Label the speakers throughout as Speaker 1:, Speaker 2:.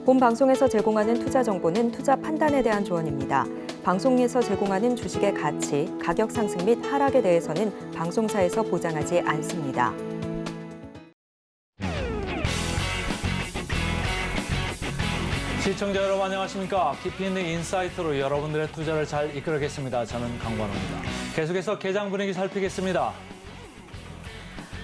Speaker 1: 본 방송에서 제공하는 투자 정보는 투자 판단에 대한 조언입니다. 방송에서 제공하는 주식의 가치, 가격 상승 및 하락에 대해서는 방송사에서 보장하지 않습니다.
Speaker 2: 시청자 여러분 안녕하십니까? 깊이 있는 인사이트로 여러분들의 투자를 잘 이끌어겠습니다. 저는 강관호입니다. 계속해서 개장 분위기 살피겠습니다.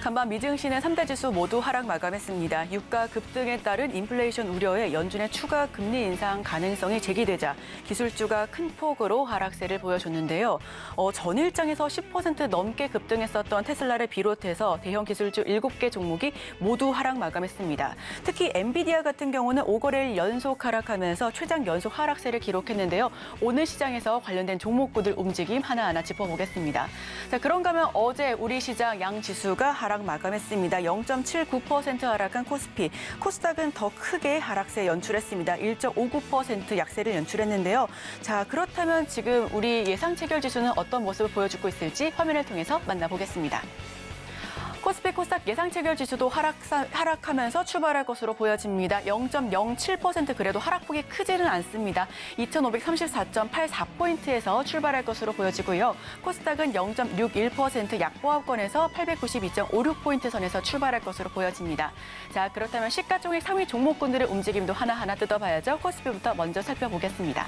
Speaker 3: 간밤 미증시는 3대 지수 모두 하락 마감했습니다. 유가 급등에 따른 인플레이션 우려에 연준의 추가 금리 인상 가능성이 제기되자 기술주가 큰 폭으로 하락세를 보여줬는데요. 전일장에서 10% 넘게 급등했었던 테슬라를 비롯해서 대형 기술주 7개 종목이 모두 하락 마감했습니다. 특히 엔비디아 같은 경우는 5거래일 연속 하락하면서 최장 연속 하락세를 기록했는데요. 오늘 시장에서 관련된 종목구들 움직임 하나하나 짚어보겠습니다. 자, 그런가 하면 어제 우리 시장 양 지수가 하락 마감했습니다. 0.79% 하락한 코스피, 코스닥은 더 크게 하락세 연출했습니다. 1.59% 약세를 연출했는데요. 자, 그렇다면 지금 우리 예상 체결 지수는 어떤 모습을 보여주고 있을지 화면을 통해서 만나보겠습니다. 코스피 코스닥 예상 체결 지수도 하락하면서 출발할 것으로 보여집니다. 0.07% 그래도 하락폭이 크지는 않습니다. 2,534.84포인트에서 출발할 것으로 보여지고요. 코스닥은 0.61% 약보합권에서 892.56포인트 선에서 출발할 것으로 보여집니다. 자, 그렇다면 시가총액 상위 종목군들의 움직임도 하나하나 뜯어봐야죠. 코스피부터 먼저 살펴보겠습니다.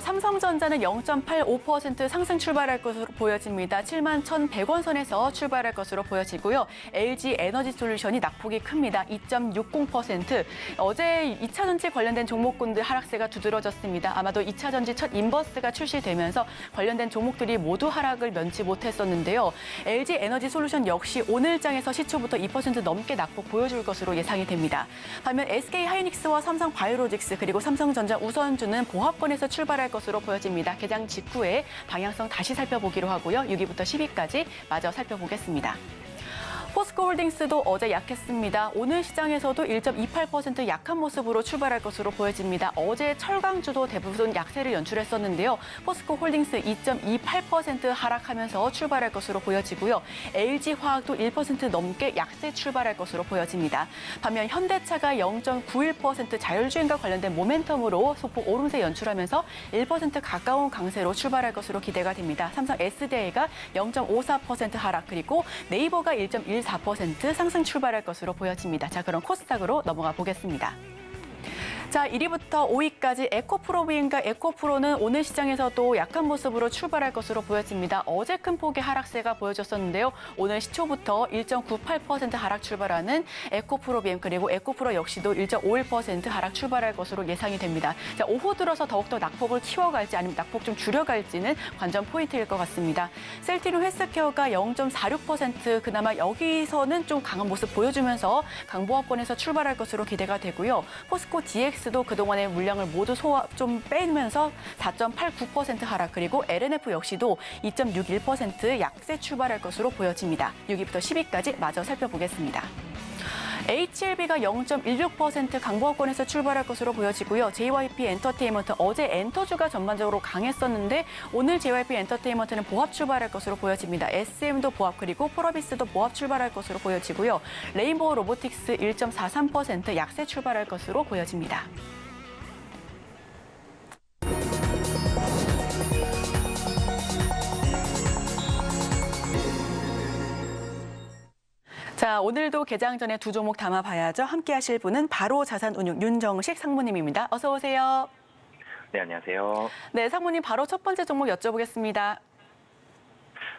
Speaker 3: 삼성전자는 0.85% 상승 출발할 것으로 보여집니다. 71,100원 선에서 출발할 것으로 보여지고요. LG 에너지솔루션이 낙폭이 큽니다. 2.60%. 어제 2차전지 관련된 종목군들 하락세가 두드러졌습니다. 아마도 2차전지 첫 인버스가 출시되면서 관련된 종목들이 모두 하락을 면치 못했었는데요. LG 에너지솔루션 역시 오늘장에서 시초부터 2% 넘게 낙폭 보여줄 것으로 예상이 됩니다. 반면 SK하이닉스와 삼성바이오로직스 그리고 삼성전자 우선주는 보합권에서 출발할 것으로 보여집니다. 개장 직후에 방향성 다시 살펴보기로 하고요. 6위부터 10위까지 마저 살펴보겠습니다. 포스코홀딩스도 어제 약했습니다. 오늘 시장에서도 1.28% 약한 모습으로 출발할 것으로 보여집니다. 어제 철강주도 대부분 약세를 연출했었는데요. 포스코홀딩스 2.28% 하락하면서 출발할 것으로 보여지고요. LG화학도 1% 넘게 약세 출발할 것으로 보여집니다. 반면 현대차가 0.91% 자율주행과 관련된 모멘텀으로 소폭 오름세 연출하면서 1% 가까운 강세로 출발할 것으로 기대가 됩니다. 삼성 SDI가 0.54% 하락 그리고 네이버가 1.14% 상승 출발할 것으로 보여집니다. 자, 그럼 코스닥으로 넘어가 보겠습니다. 자, 1위부터 5위까지 에코프로비움과 에코프로는 오늘 시장에서도 약한 모습으로 출발할 것으로 보여집니다. 어제 큰 폭의 하락세가 보여졌었는데요. 오늘 시초부터 1.98% 하락 출발하는 에코프로비움 그리고 에코프로 역시도 1.51% 하락 출발할 것으로 예상이 됩니다. 자, 오후 들어서 더욱더 낙폭을 키워갈지 아니면 낙폭 좀 줄여갈지는 관전 포인트일 것 같습니다. 셀트리온 헬스케어가 0.46% 그나마 여기서는 좀 강한 모습 보여주면서 강보합권에서 출발할 것으로 기대가 되고요. 포스코 DX도 그동안의 물량을 모두 좀 빼면서 4.89% 하락 그리고 LNF 역시도 2.61% 약세 출발할 것으로 보여집니다. 6위부터 10위까지 마저 살펴보겠습니다. HLB가 0.16% 강보합권에서 출발할 것으로 보여지고요. JYP 엔터테인먼트 어제 엔터주가 전반적으로 강했었는데 오늘 JYP 엔터테인먼트는 보합 출발할 것으로 보여집니다. SM도 보합 그리고 포러비스도 보합 출발할 것으로 보여지고요. 레인보우 로보틱스 1.43% 약세 출발할 것으로 보여집니다. 자, 오늘도 개장 전에 두 종목 담아봐야죠. 함께 하실 분은 바로 자산운용 윤정식 상무님입니다. 어서 오세요.
Speaker 4: 네, 안녕하세요.
Speaker 3: 네, 상무님 바로 첫 번째 종목 여쭤보겠습니다.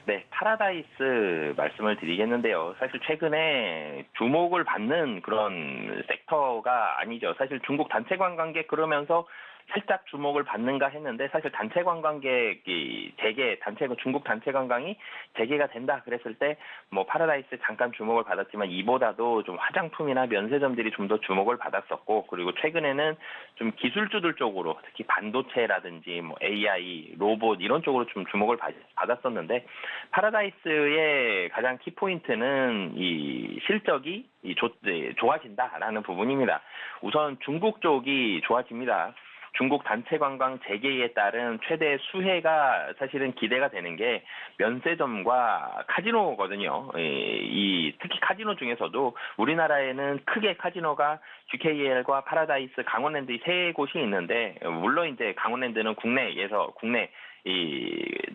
Speaker 4: 네, 파라다이스 말씀을 드리겠는데요. 사실 최근에 주목을 받는 그런 섹터가 아니죠. 사실 중국 단체 관광객 그러면서 살짝 주목을 받는가 했는데 사실 단체 관광객이 중국 단체 관광이 재개가 된다 그랬을 때 뭐 파라다이스 잠깐 주목을 받았지만 이보다도 좀 화장품이나 면세점들이 좀 더 주목을 받았었고 그리고 최근에는 좀 기술주들 쪽으로 특히 반도체라든지 뭐 AI, 로봇 이런 쪽으로 좀 주목을 받았었는데 파라다이스의 가장 키포인트는 이 실적이 좋아진다라는 부분입니다. 우선 중국 쪽이 좋아집니다. 중국 단체 관광 재개에 따른 최대 수혜가 사실은 기대가 되는 게 면세점과 카지노거든요. 특히 카지노 중에서도 우리나라에는 크게 카지노가 GKL과 파라다이스, 강원랜드 이 세 곳이 있는데, 물론 이제 강원랜드는 국내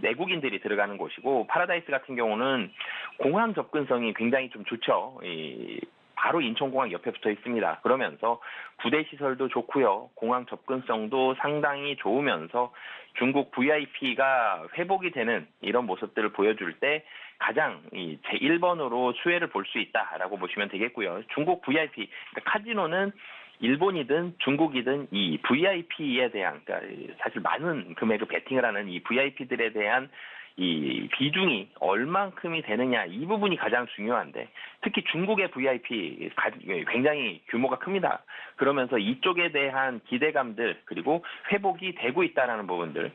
Speaker 4: 내국인들이 들어가는 곳이고, 파라다이스 같은 경우는 공항 접근성이 굉장히 좀 좋죠. 바로 인천공항 옆에 붙어 있습니다. 그러면서 부대 시설도 좋고요. 공항 접근성도 상당히 좋으면서 중국 VIP가 회복이 되는 이런 모습들을 보여줄 때 가장 제1번으로 수혜를 볼 수 있다라고 보시면 되겠고요. 중국 VIP, 그러니까 카지노는 일본이든 중국이든 이 VIP에 대한, 그러니까 사실 많은 금액을 베팅을 하는 이 VIP들에 대한 이 비중이 얼만큼이 되느냐, 이 부분이 가장 중요한데, 특히 중국의 VIP 굉장히 규모가 큽니다. 그러면서 이쪽에 대한 기대감들, 그리고 회복이 되고 있다라는 부분들,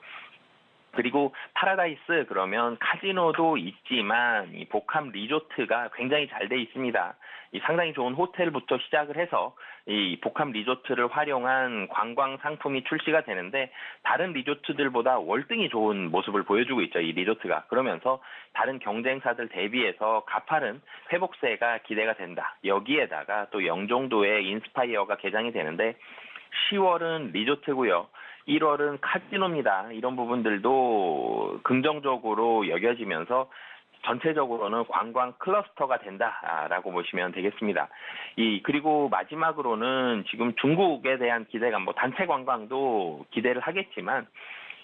Speaker 4: 그리고 파라다이스 그러면 카지노도 있지만 이 복합 리조트가 굉장히 잘 돼 있습니다. 이 상당히 좋은 호텔부터 시작을 해서 이 복합 리조트를 활용한 관광 상품이 출시가 되는데, 다른 리조트들보다 월등히 좋은 모습을 보여주고 있죠, 이 리조트가. 그러면서 다른 경쟁사들 대비해서 가파른 회복세가 기대가 된다. 여기에다가 또 영종도에 인스파이어가 개장이 되는데 10월은 리조트고요. 1월은 카지노입니다. 이런 부분들도 긍정적으로 여겨지면서 전체적으로는 관광 클러스터가 된다라고 보시면 되겠습니다. 그리고 마지막으로는 지금 중국에 대한 기대감, 단체 관광도 기대를 하겠지만,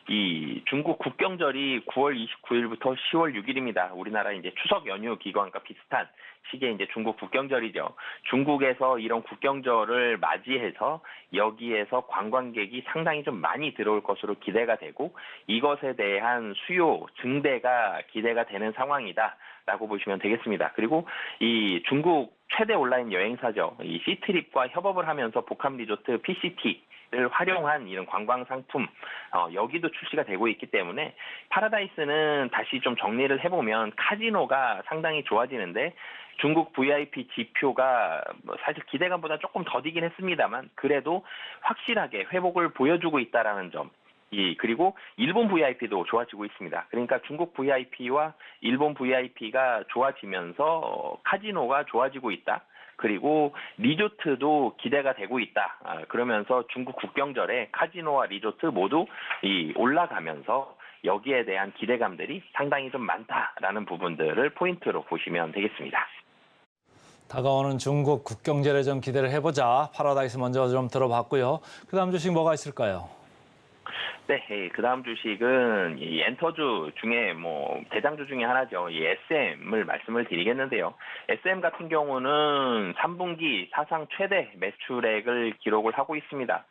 Speaker 4: 이 중국 국경절이 9월 29일부터 10월 6일입니다. 우리나라 이제 추석 연휴 기간과 비슷한 시기에 이제 중국 국경절이죠. 중국에서 이런 국경절을 맞이해서 여기에서 관광객이 상당히 좀 많이 들어올 것으로 기대가 되고, 이것에 대한 수요 증대가 기대가 되는 상황이다라고 보시면 되겠습니다. 그리고 이 중국 최대 온라인 여행사죠. 이 시트립과 협업을 하면서 복합 리조트 PCT를 활용한 이런 관광 상품, 여기도 출시가 되고 있기 때문에 파라다이스는 다시 좀 정리를 해보면 카지노가 상당히 좋아지는데, 중국 VIP 지표가 사실 기대감보다 조금 더디긴 했습니다만 그래도 확실하게 회복을 보여주고 있다라는 점, 그리고 일본 VIP도 좋아지고 있습니다. 그러니까 중국 VIP와 일본 VIP가 좋아지면서 카지노가 좋아지고 있다. 그리고 리조트도 기대가 되고 있다. 그러면서 중국 국경절에 카지노와 리조트 모두 올라가면서 여기에 대한 기대감들이 상당히 좀 많다라는 부분들을 포인트로 보시면 되겠습니다.
Speaker 2: 다가오는 중국 국경절에 좀 기대를 해보자. 파라다이스 먼저 좀 들어봤고요. 그다음 주식 뭐가 있을까요?
Speaker 4: 네, 그다음 주식은 이 엔터주 중에 대장주 중에 하나죠. 이 SM을 말씀을 드리겠는데요. SM 같은 경우는 3분기 사상 최대 매출액을 기록을 하고 있습니다.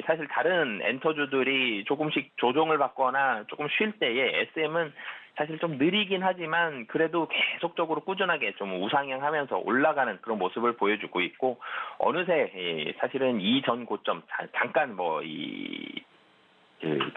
Speaker 4: 사실 다른 엔터주들이 조금씩 조정을 받거나 조금 쉴 때에 SM은 사실 좀 느리긴 하지만 그래도 계속적으로 꾸준하게 좀 우상향하면서 올라가는 그런 모습을 보여주고 있고, 어느새 사실은 이전 고점 잠깐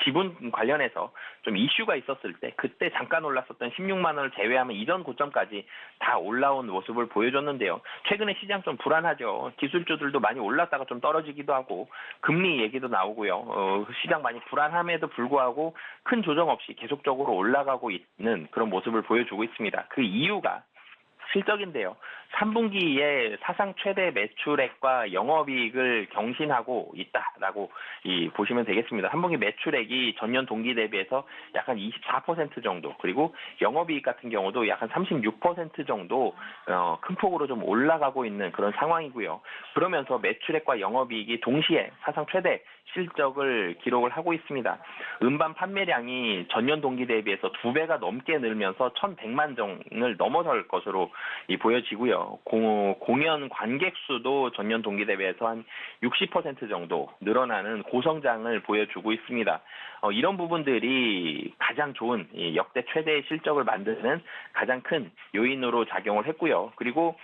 Speaker 4: 지분 관련해서 좀 이슈가 있었을 때 그때 잠깐 올랐었던 16만 원을 제외하면 이전 고점까지 다 올라온 모습을 보여줬는데요. 최근에 시장 좀 불안하죠. 기술주들도 많이 올랐다가 좀 떨어지기도 하고 금리 얘기도 나오고요. 시장 많이 불안함에도 불구하고 큰 조정 없이 계속적으로 올라가고 있는 그런 모습을 보여주고 있습니다. 그 이유가 실적인데요. 3분기에 사상 최대 매출액과 영업이익을 경신하고 있다라고 보시면 되겠습니다. 3분기 매출액이 전년 동기 대비해서 약 한 24% 정도, 그리고 영업이익 같은 경우도 약 한 36% 정도 큰 폭으로 좀 올라가고 있는 그런 상황이고요. 그러면서 매출액과 영업이익이 동시에 사상 최대 실적을 기록을 하고 있습니다. 음반 판매량이 전년 동기 대비해서 2배가 넘게 늘면서 1,100만 정을 넘어설 것으로 보여지고요. 공연 관객 수도 전년 동기 대비해서 한 60% 정도 늘어나는 고성장을 보여주고 있습니다. 이런 부분들이 가장 좋은 역대 최대의 실적을 만드는 가장 큰 요인으로 작용을 했고요. 그리고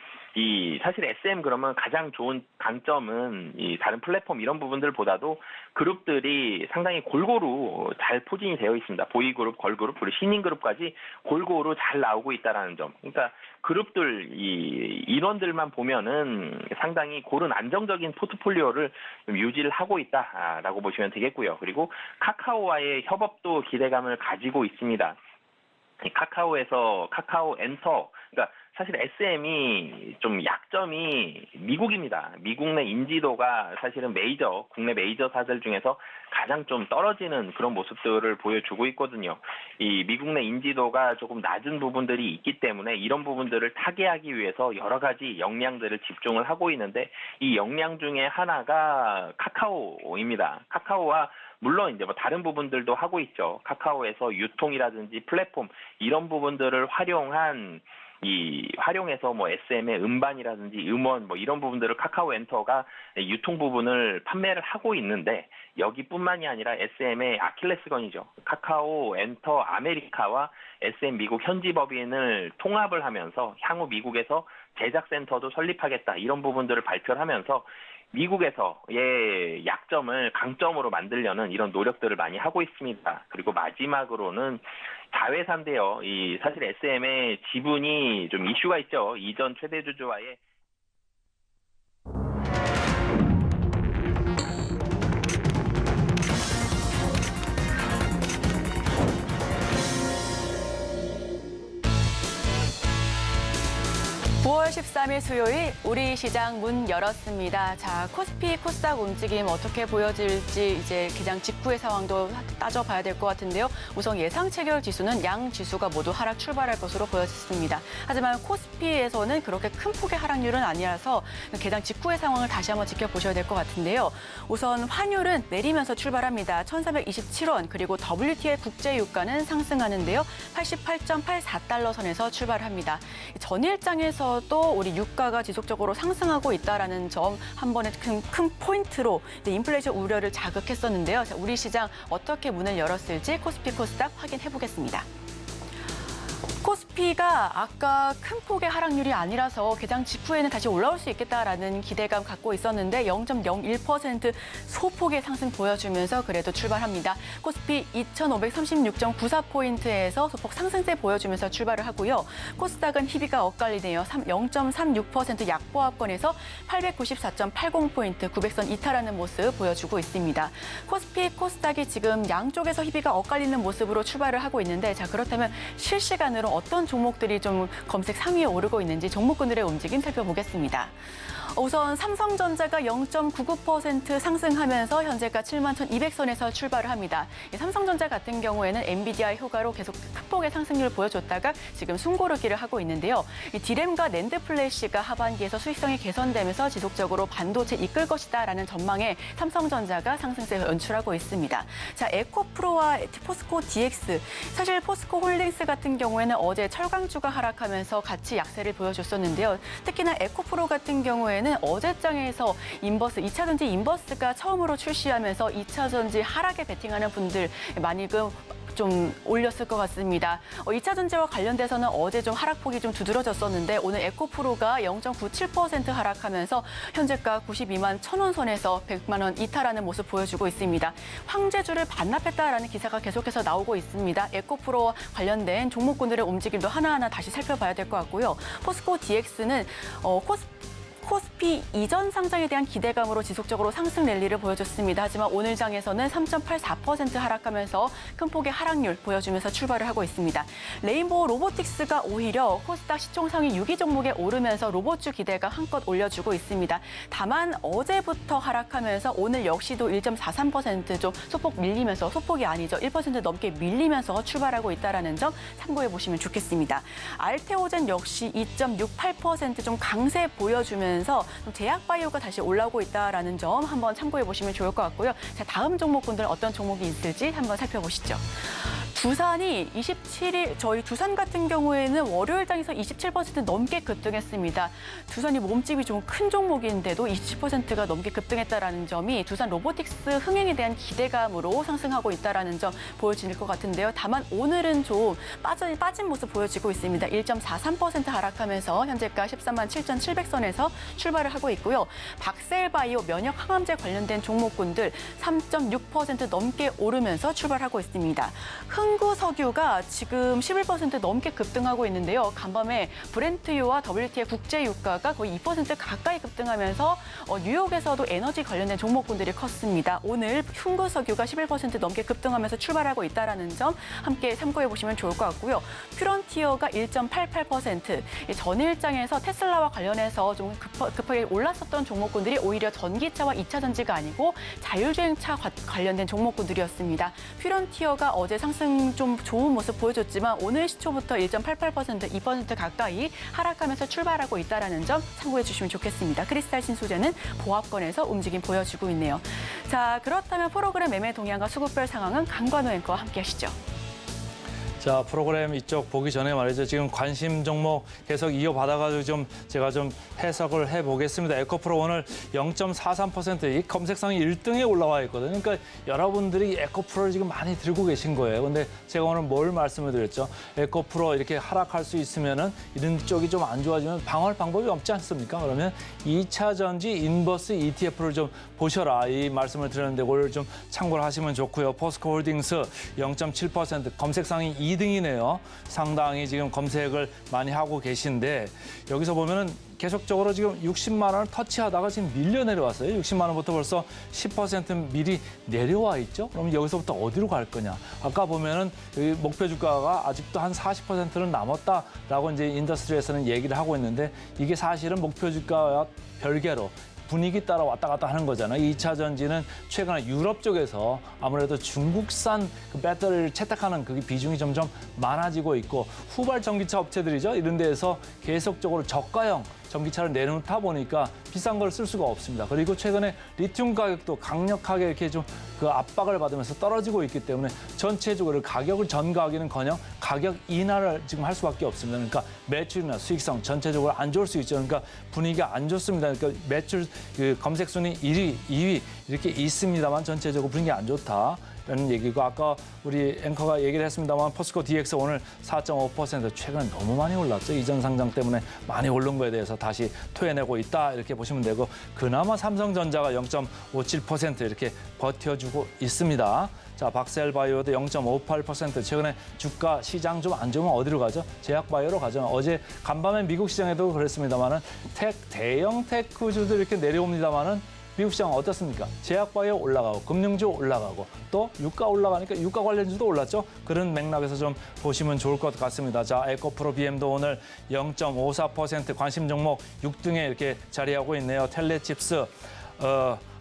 Speaker 4: 사실 SM 그러면 가장 좋은 강점은 이 다른 플랫폼 이런 부분들보다도 그룹들이 상당히 골고루 잘 포진이 되어 있습니다. 보이그룹, 걸그룹, 그리고 신인그룹까지 골고루 잘 나오고 있다라는 점. 그러니까 그룹들 인원들만 보면은 상당히 고른 안정적인 포트폴리오를 좀 유지를 하고 있다라고 보시면 되겠고요. 그리고 카카오와의 협업도 기대감을 가지고 있습니다. 카카오에서 카카오 엔터, 그러니까 사실 SM이 좀 약점이 미국입니다. 미국 내 인지도가 사실은 국내 메이저사들 중에서 가장 좀 떨어지는 그런 모습들을 보여주고 있거든요. 이 미국 내 인지도가 조금 낮은 부분들이 있기 때문에 이런 부분들을 타개하기 위해서 여러 가지 역량들을 집중을 하고 있는데 이 역량 중에 하나가 카카오입니다. 카카오와 물론 이제 뭐 다른 부분들도 하고 있죠. 카카오에서 유통이라든지 플랫폼 이런 부분들을 활용해서 뭐 SM의 음반이라든지 음원 뭐 이런 부분들을 카카오 엔터가 유통 부분을 판매를 하고 있는데 여기뿐만이 아니라 SM의 아킬레스건이죠. 카카오 엔터 아메리카와 SM 미국 현지 법인을 통합을 하면서 향후 미국에서 제작센터도 설립하겠다 이런 부분들을 발표를 하면서 미국에서의 약점을 강점으로 만들려는 이런 노력들을 많이 하고 있습니다. 그리고 마지막으로는 자회사인데요. 사실 SM의 지분이 좀 이슈가 있죠. 이전 최대 주주와의
Speaker 3: 9월 13일 수요일 우리 시장 문 열었습니다. 자, 코스피, 코스닥 움직임 어떻게 보여질지 이제 개장 직후의 상황도 따져봐야 될 것 같은데요. 우선 예상 체결 지수는 양 지수가 모두 하락 출발할 것으로 보여졌습니다. 하지만 코스피에서는 그렇게 큰 폭의 하락률은 아니라서 개장 직후의 상황을 다시 한번 지켜보셔야 될 것 같은데요. 우선 환율은 내리면서 출발합니다. 1,327원 그리고 WTI 국제 유가는 상승하는데요. 88.84달러 선에서 출발합니다. 전일장에서도 우리 유가가 지속적으로 상승하고 있다는 점 한 번에 큰 포인트로 인플레이션 우려를 자극했었는데요. 자, 우리 시장 어떻게 문을 열었을지 코스피, 코스닥 확인해 보겠습니다. 코스피가 아까 큰 폭의 하락률이 아니라서 개장 직후에는 다시 올라올 수 있겠다라는 기대감 갖고 있었는데 0.01% 소폭의 상승 보여주면서 그래도 출발합니다. 코스피 2,536.94포인트에서 소폭 상승세 보여주면서 출발을 하고요. 코스닥은 희비가 엇갈리네요. 0.36% 약보합권에서 894.80포인트 900선 이탈하는 모습 보여주고 있습니다. 코스피, 코스닥이 지금 양쪽에서 희비가 엇갈리는 모습으로 출발을 하고 있는데 자 그렇다면 실시간으로 어떤 종목들이 좀 검색 상위에 오르고 있는지 종목군들의 움직임 살펴보겠습니다. 우선 삼성전자가 0.99% 상승하면서 현재가 71,200선에서 출발을 합니다. 삼성전자 같은 경우에는 엔비디아 효과로 계속 큰 폭의 상승률을 보여줬다가 지금 숨고르기를 하고 있는데요. 이 디램과 낸드 플래시가 하반기에서 수익성이 개선되면서 지속적으로 반도체 이끌 것이다라는 전망에 삼성전자가 상승세를 연출하고 있습니다. 자, 에코프로와 포스코 DX. 사실 포스코 홀딩스 같은 경우에는 어제 철강주가 하락하면서 같이 약세를 보여줬었는데요. 특히나 에코프로 같은 경우에는 어제장에서 인버스, 2차전지 인버스가 처음으로 출시하면서 2차전지 하락에 베팅하는 분들 많이 좀 올렸을 것 같습니다. 2차 전지와 관련돼서는 어제 좀 하락폭이 좀 두드러졌었는데 오늘 에코프로가 0.97% 하락하면서 현재가 92만 1,000원 선에서 100만 원 이탈하는 모습 보여주고 있습니다. 황제주를 반납했다라는 기사가 계속해서 나오고 있습니다. 에코프로와 관련된 종목군들의 움직임도 하나하나 다시 살펴봐야 될 것 같고요. 포스코 DX는 코스피 이전 상장에 대한 기대감으로 지속적으로 상승 랠리를 보여줬습니다. 하지만 오늘 장에서는 3.84% 하락하면서 큰 폭의 하락률 보여주면서 출발을 하고 있습니다. 레인보우 로보틱스가 오히려 코스닥 시총상위 6위 종목에 오르면서 로봇주 기대가 한껏 올려주고 있습니다. 다만 어제부터 하락하면서 오늘 역시도 1.43% 좀 소폭 밀리면서 소폭이 아니죠. 1% 넘게 밀리면서 출발하고 있다는 점 참고해 보시면 좋겠습니다. 알테오젠 역시 2.68% 좀 강세 보여주면서 제약바이오가 다시 올라오고 있다는 점 한번 참고해 보시면 좋을 것 같고요. 자, 다음 종목군들 어떤 종목이 있을지 한번 살펴보시죠. 두산이 27일 저희 두산 같은 경우에는 월요일장에서 27% 넘게 급등했습니다. 두산이 몸집이 좀 큰 종목인데도 20%가 넘게 급등했다라는 점이 두산 로보틱스 흥행에 대한 기대감으로 상승하고 있다라는 점 보여질 것 같은데요. 다만 오늘은 좀 빠진 모습 보여지고 있습니다. 1.43% 하락하면서 현재가 13만 7,700선에서 출발을 하고 있고요. 박셀바이오 면역 항암제 관련된 종목군들 3.6% 넘게 오르면서 출발하고 있습니다. 흥구석유가 지금 11% 넘게 급등하고 있는데요. 간밤에 브렌트유와 WTI 국제 유가가 거의 2% 가까이 급등하면서 뉴욕에서도 에너지 관련된 종목군들이 컸습니다. 오늘 흥구석유가 11% 넘게 급등하면서 출발하고 있다는 점 함께 참고해 보시면 좋을 것 같고요. 퓨런티어가 1.88%, 전일장에서 테슬라와 관련해서 좀 급하게 올랐었던 종목군들이 오히려 전기차와 2차 전지가 아니고 자율주행차 관련된 종목군들이었습니다. 퓨런티어가 어제 상승 좀 좋은 모습 보여줬지만 오늘 시초부터 1.88%, 2% 가까이 하락하면서 출발하고 있다는 점 참고해 주시면 좋겠습니다. 크리스탈 신소재는 보합권에서 움직임 보여주고 있네요. 자, 그렇다면 프로그램 매매 동향과 수급별 상황은 강관우 앵커와 함께 하시죠.
Speaker 2: 자, 프로그램 이쪽 보기 전에 말이죠. 지금 관심 종목 계속 이어받아가지고 제가 좀 해석을 해보겠습니다. 에코프로 오늘 0.43% 이 검색상이 1등에 올라와 있거든요. 그러니까 여러분들이 에코프로를 지금 많이 들고 계신 거예요. 근데 제가 오늘 뭘 말씀을 드렸죠? 에코프로 이렇게 하락할 수 있으면은 이런 쪽이 좀 안 좋아지면 방어할 방법이 없지 않습니까? 그러면 2차 전지 인버스 ETF를 좀 보셔라. 이 말씀을 드렸는데 그걸 좀 참고를 하시면 좋고요. 포스코 홀딩스 0.7% 검색상이 2등이네요. 상당히 지금 검색을 많이 하고 계신데 여기서 보면은 계속적으로 지금 60만 원을 터치하다가 지금 밀려 내려왔어요. 60만 원부터 벌써 10% 미리 내려와 있죠. 그럼 여기서부터 어디로 갈 거냐? 아까 보면은 목표 주가가 아직도 한 40%는 남았다라고 이제 인더스트리에서는 얘기를 하고 있는데 이게 사실은 목표 주가와 별개로 분위기 따라 왔다 갔다 하는 거잖아요. 2차 전지는 최근에 유럽 쪽에서 아무래도 중국산 그 배터리를 채택하는 그 비중이 점점 많아지고 있고 후발 전기차 업체들이죠. 이런 데에서 계속적으로 저가형 전기차를 내놓다 보니까 비싼 걸 쓸 수가 없습니다. 그리고 최근에 리튬 가격도 강력하게 이렇게 좀 그 압박을 받으면서 떨어지고 있기 때문에 전체적으로 가격을 전가하기는커녕 가격 인하를 지금 할 수밖에 없습니다. 그러니까 매출이나 수익성 전체적으로 안 좋을 수 있죠. 그러니까 분위기가 안 좋습니다. 그러니까 매출 그 검색 순위 1위, 2위 이렇게 있습니다만 전체적으로 분위기 안 좋다. 라는 얘기고 아까 우리 앵커가 얘기를 했습니다만 포스코 DX 오늘 4.5% 최근 너무 많이 올랐죠. 이전 상장 때문에 많이 오른 거에 대해서 다시 토해내고 있다 이렇게 보시면 되고 그나마 삼성전자가 0.57% 이렇게 버텨주고 있습니다. 자, 박셀바이오도 0.58% 최근에 주가 시장 좀 안 좋으면 어디로 가죠? 제약바이오로 가죠. 어제 간밤에 미국 시장에도 그랬습니다만은 대형 테크주도 이렇게 내려옵니다만은 미국 시장 어떻습니까? 제약바이오 올라가고 금융주 올라가고 또 유가 올라가니까 유가 관련주도 올랐죠. 그런 맥락에서 좀 보시면 좋을 것 같습니다. 자, 에코프로 BM도 오늘 0.54% 관심 종목 6등에 이렇게 자리하고 있네요. 텔레칩스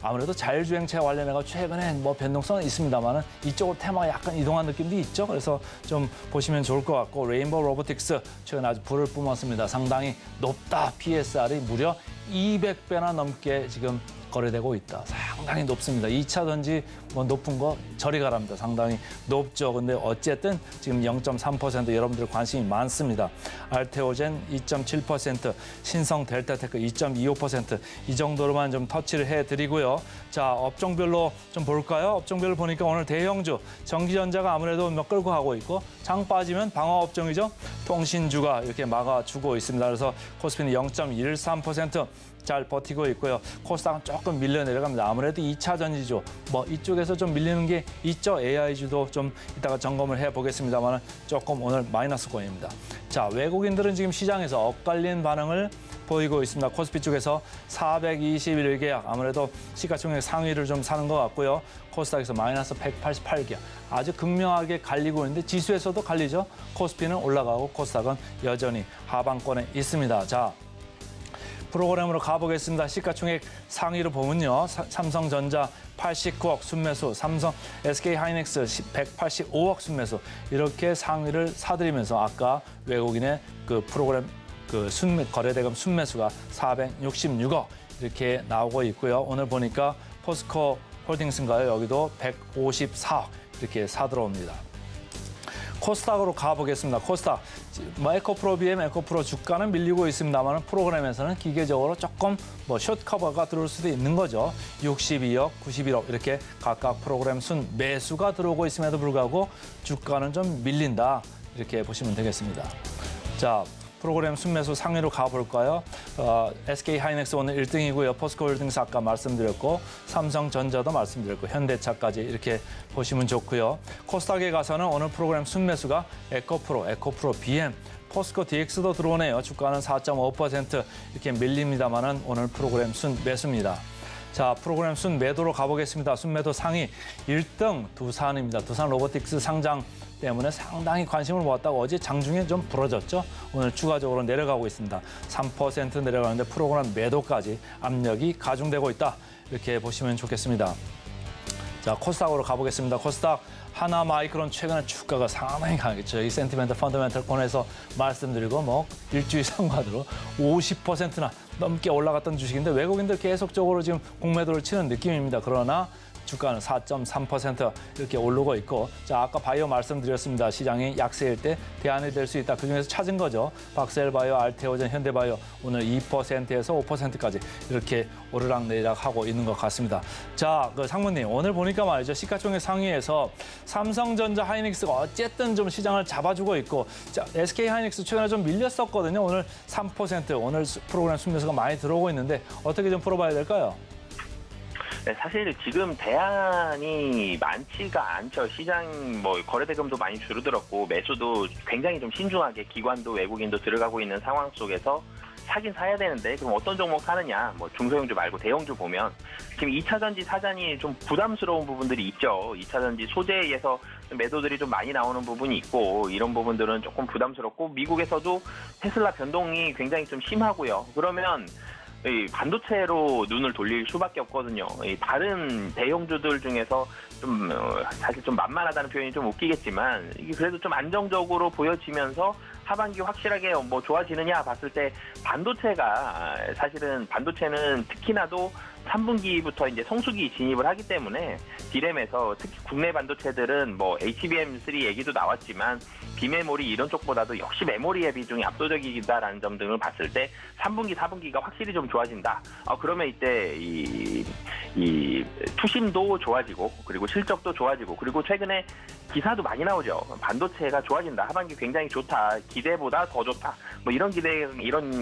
Speaker 2: 아무래도 자율주행차 관련해서 최근에 뭐 변동성은 있습니다만은 이쪽으로 테마가 약간 이동한 느낌도 있죠. 그래서 좀 보시면 좋을 것 같고 레인보우 로보틱스 최근 아주 불을 뿜었습니다. 상당히 높다. PSR이 무려 200배나 넘게 지금 거래되고 있다. 상당히 높습니다. 2차 전지 뭐 높은 거 저리 가랍니다. 상당히 높죠. 근데 어쨌든 지금 0.3% 여러분들 관심이 많습니다. 알테오젠 2.7%, 신성 델타테크 2.25% 이 정도로만 좀 터치를 해드리고요. 자, 업종별로 좀 볼까요? 업종별로 보니까 오늘 대형주, 전기전자가 아무래도 몇 끌고 가고 있고 장 빠지면 방어 업종이죠. 통신주가 이렇게 막아주고 있습니다. 그래서 코스피는 0.13% 잘 버티고 있고요. 코스닥은 조금 밀려 내려갑니다. 아무래도 2차 전지주, 뭐 이쪽에서 좀 밀리는 게 있죠. AI주도 좀 이따가 점검을 해보겠습니다만 조금 오늘 마이너스권입니다. 자, 외국인들은 지금 시장에서 엇갈린 반응을 보이고 있습니다. 코스피 쪽에서 421개약, 아무래도 시가총액 상위를 좀 사는 것 같고요. 코스닥에서 마이너스 188개약. 아주 극명하게 갈리고 있는데 지수에서도 갈리죠. 코스피는 올라가고 코스닥은 여전히 하방권에 있습니다. 자, 프로그램으로 가보겠습니다. 시가총액 상위로 보면요. 삼성전자 89억 순매수, 삼성 SK하이닉스 185억 순매수 이렇게 상위를 사들이면서 아까 외국인의 그 프로그램 그 거래대금 순매수가 466억 이렇게 나오고 있고요. 오늘 보니까 포스코 홀딩스인가요? 여기도 154억 이렇게 사들어옵니다. 코스닥으로 가보겠습니다. 코스닥, 뭐 에코프로 BM, 에코프로 주가는 밀리고 있습니다만 프로그램에서는 기계적으로 조금 숏 커버가 들어올 수도 있는 거죠. 62억, 91억 이렇게 각각 프로그램 순 매수가 들어오고 있음에도 불구하고 주가는 좀 밀린다. 이렇게 보시면 되겠습니다. 자, 프로그램 순매수 상위로 가볼까요? SK하이닉스 오늘 1등이고요. 포스코홀딩스 아까 말씀드렸고 삼성전자도 말씀드렸고 현대차까지 이렇게 보시면 좋고요. 코스닥에 가서는 오늘 프로그램 순매수가 에코프로 BM, 포스코 DX도 들어오네요. 주가는 4.5% 이렇게 밀립니다만은 오늘 프로그램 순매수입니다. 자, 프로그램 순매도로 가보겠습니다. 순매도 상위 1등 두산입니다. 두산 로보틱스 상장 때문에 상당히 관심을 모았다가 어제 장중에 좀 부러졌죠. 오늘 추가적으로 내려가고 있습니다. 3% 내려가는데 프로그램 매도까지 압력이 가중되고 있다. 이렇게 보시면 좋겠습니다. 자, 코스닥으로 가보겠습니다. 코스닥 하나마이크론 최근에 주가가 상당히 강했죠. 이 센티멘트 펀더멘털 코너에서 말씀드리고 일주일 상관으로 50%나 넘게 올라갔던 주식인데 외국인들 계속적으로 지금 공매도를 치는 느낌입니다. 그러나 주가는 4.3% 이렇게 오르고 있고, 자, 아까 바이오 말씀드렸습니다. 시장이 약세일 때 대안이 될 수 있다. 그중에서 찾은 거죠. 박셀바이오, 알테오젠, 현대바이오 오늘 2%에서 5%까지 이렇게 오르락내리락 하고 있는 것 같습니다. 자, 상무님 오늘 보니까 말이죠. 시가총액 상위에서 삼성전자, 하이닉스가 어쨌든 좀 시장을 잡아주고 있고, 자, SK하이닉스 최근에 좀 밀렸었거든요. 오늘 3% 오늘 프로그램 순매수가 많이 들어오고 있는데 어떻게 좀 풀어봐야 될까요?
Speaker 4: 네, 사실 지금 대안이 많지가 않죠. 시장 거래대금도 많이 줄어들었고 매수도 굉장히 좀 신중하게 기관도 외국인도 들어가고 있는 상황 속에서 사긴 사야 되는데 그럼 어떤 종목 사느냐? 중소형주 말고 대형주 보면 지금 2차전지 사잔이 좀 부담스러운 부분들이 있죠. 2차전지 소재에서 매도들이 좀 많이 나오는 부분이 있고 이런 부분들은 조금 부담스럽고 미국에서도 테슬라 변동이 굉장히 좀 심하고요. 그러면 이 반도체로 눈을 돌릴 수밖에 없거든요. 이 다른 대형주들 중에서 좀 사실 좀 만만하다는 표현이 좀 웃기겠지만 이게 그래도 좀 안정적으로 보여지면서 하반기 확실하게 좋아지느냐 봤을 때 반도체가 사실은 반도체는 특히나도 3분기부터 이제 성수기 진입을 하기 때문에 디램에서 특히 국내 반도체들은 HBM3 얘기도 나왔지만 비메모리 이런 쪽보다도 역시 메모리의 비중이 압도적이다라는 점 등을 봤을 때 3분기, 4분기가 확실히 좀 좋아진다. 그러면 이때 이 투심도 좋아지고 그리고 실적도 좋아지고 그리고 최근에 기사도 많이 나오죠. 반도체가 좋아진다. 하반기 굉장히 좋다. 기대보다 더 좋다. 이런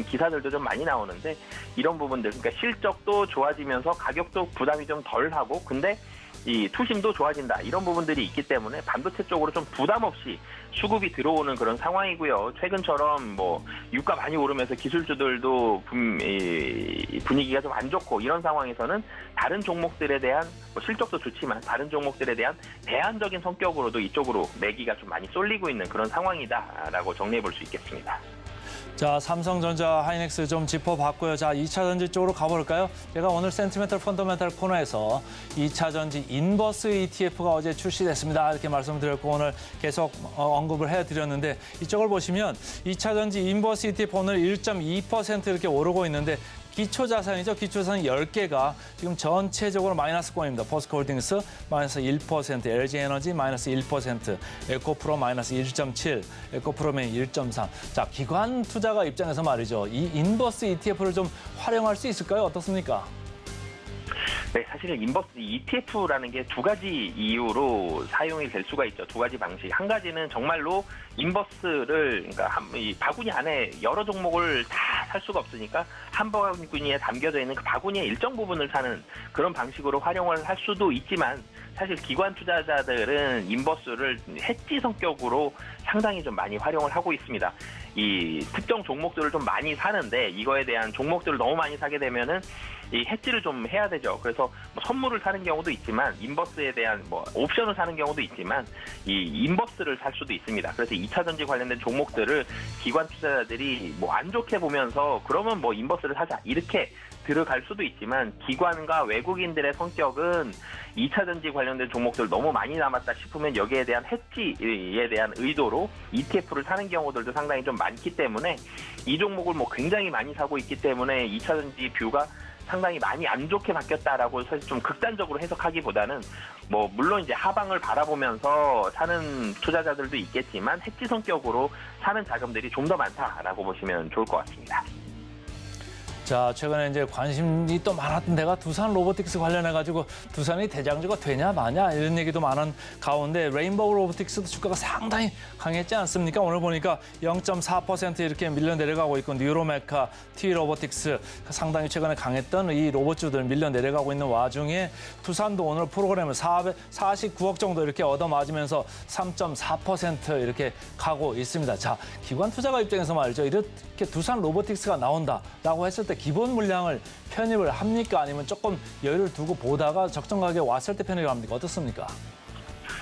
Speaker 4: 기사들도 좀 많이 나오는데 이런 부분들 그러니까 실적도 좋아지면서 가격도 부담이 좀 덜하고 근데 이 투심도 좋아진다. 이런 부분들이 있기 때문에 반도체 쪽으로 좀 부담 없이 수급이 들어오는 그런 상황이고요. 최근처럼 유가 많이 오르면서 기술주들도 분위기가 좀 안 좋고 이런 상황에서는 다른 종목들에 대한 실적도 좋지만 다른 종목들에 대한 대안적인 성격으로도 이쪽으로 매기가 좀 많이 쏠리고 있는 그런 상황이다라고 정리해 볼 수 있겠습니다.
Speaker 2: 자, 삼성전자, 하이닉스 좀 짚어봤고요. 자, 2차전지 쪽으로 가볼까요? 제가 오늘 센티멘털 펀더멘털 코너에서 2차전지 인버스 ETF가 어제 출시됐습니다. 이렇게 말씀드렸고 오늘 계속 언급을 해드렸는데 이쪽을 보시면 2차전지 인버스 ETF 오늘 1.2% 이렇게 오르고 있는데 기초자산이죠. 기초자산 10개가 지금 전체적으로 마이너스권입니다. 포스코홀딩스 마이너스 1%, LG에너지 마이너스 1%, 에코프로 마이너스 1.7, 에코프로맨 1.3. 자, 기관 투자가 입장에서 말이죠. 이 인버스 ETF를 좀 활용할 수 있을까요? 어떻습니까?
Speaker 4: 네, 사실 인버스 ETF라는 게 두 가지 이유로 사용이 될 수가 있죠. 두 가지 방식. 한 가지는 정말로 인버스를 그러니까 이 바구니 안에 여러 종목을 다 살 수가 없으니까 한 바구니에 담겨져 있는 그 바구니의 일정 부분을 사는 그런 방식으로 활용을 할 수도 있지만 사실 기관 투자자들은 인버스를 해지 성격으로 상당히 좀 많이 활용을 하고 있습니다. 이 특정 종목들을 좀 많이 사는데 이거에 대한 종목들을 너무 많이 사게 되면은 이 해지를 좀 해야 되죠. 그래서 선물을 사는 경우도 있지만 인버스에 대한 옵션을 사는 경우도 있지만 이 인버스를 살 수도 있습니다. 그래서 2차전지 관련된 종목들을 기관 투자자들이 안 좋게 보면서 그러면 인버스를 사자 이렇게 들어갈 수도 있지만 기관과 외국인들의 성격은 2차전지 관련된 종목들 너무 많이 남았다 싶으면 여기에 대한 해지에 대한 의도로 ETF를 사는 경우들도 상당히 좀 많기 때문에 이 종목을 굉장히 많이 사고 있기 때문에 2차전지 뷰가 상당히 많이 안 좋게 바뀌었다라고 사실 좀 극단적으로 해석하기보다는 뭐 물론 이제 하방을 바라보면서 사는 투자자들도 있겠지만 해지 성격으로 사는 자금들이 좀 더 많다라고 보시면 좋을 것 같습니다.
Speaker 2: 자, 최근에 이제 관심이 또 많았던 데가 두산 로보틱스 관련해가지고 두산이 대장주가 되냐 마냐 이런 얘기도 많은 가운데 레인보우 로보틱스도 주가가 상당히 강했지 않습니까? 오늘 보니까 0.4% 이렇게 밀려 내려가고 있고 뉴로메카, T 로보틱스 상당히 최근에 강했던 이 로봇주들 밀려 내려가고 있는 와중에 두산도 오늘 프로그램을 449억 정도 이렇게 얻어맞으면서 3.4% 이렇게 가고 있습니다. 자, 기관 투자가 입장에서 말이죠. 이렇게 두산 로보틱스가 나온다라고 했을 때 기본 물량을 편입을 합니까? 아니면 조금 여유를 두고 보다가 적정 가격에 왔을 때 편입을 합니까? 어떻습니까?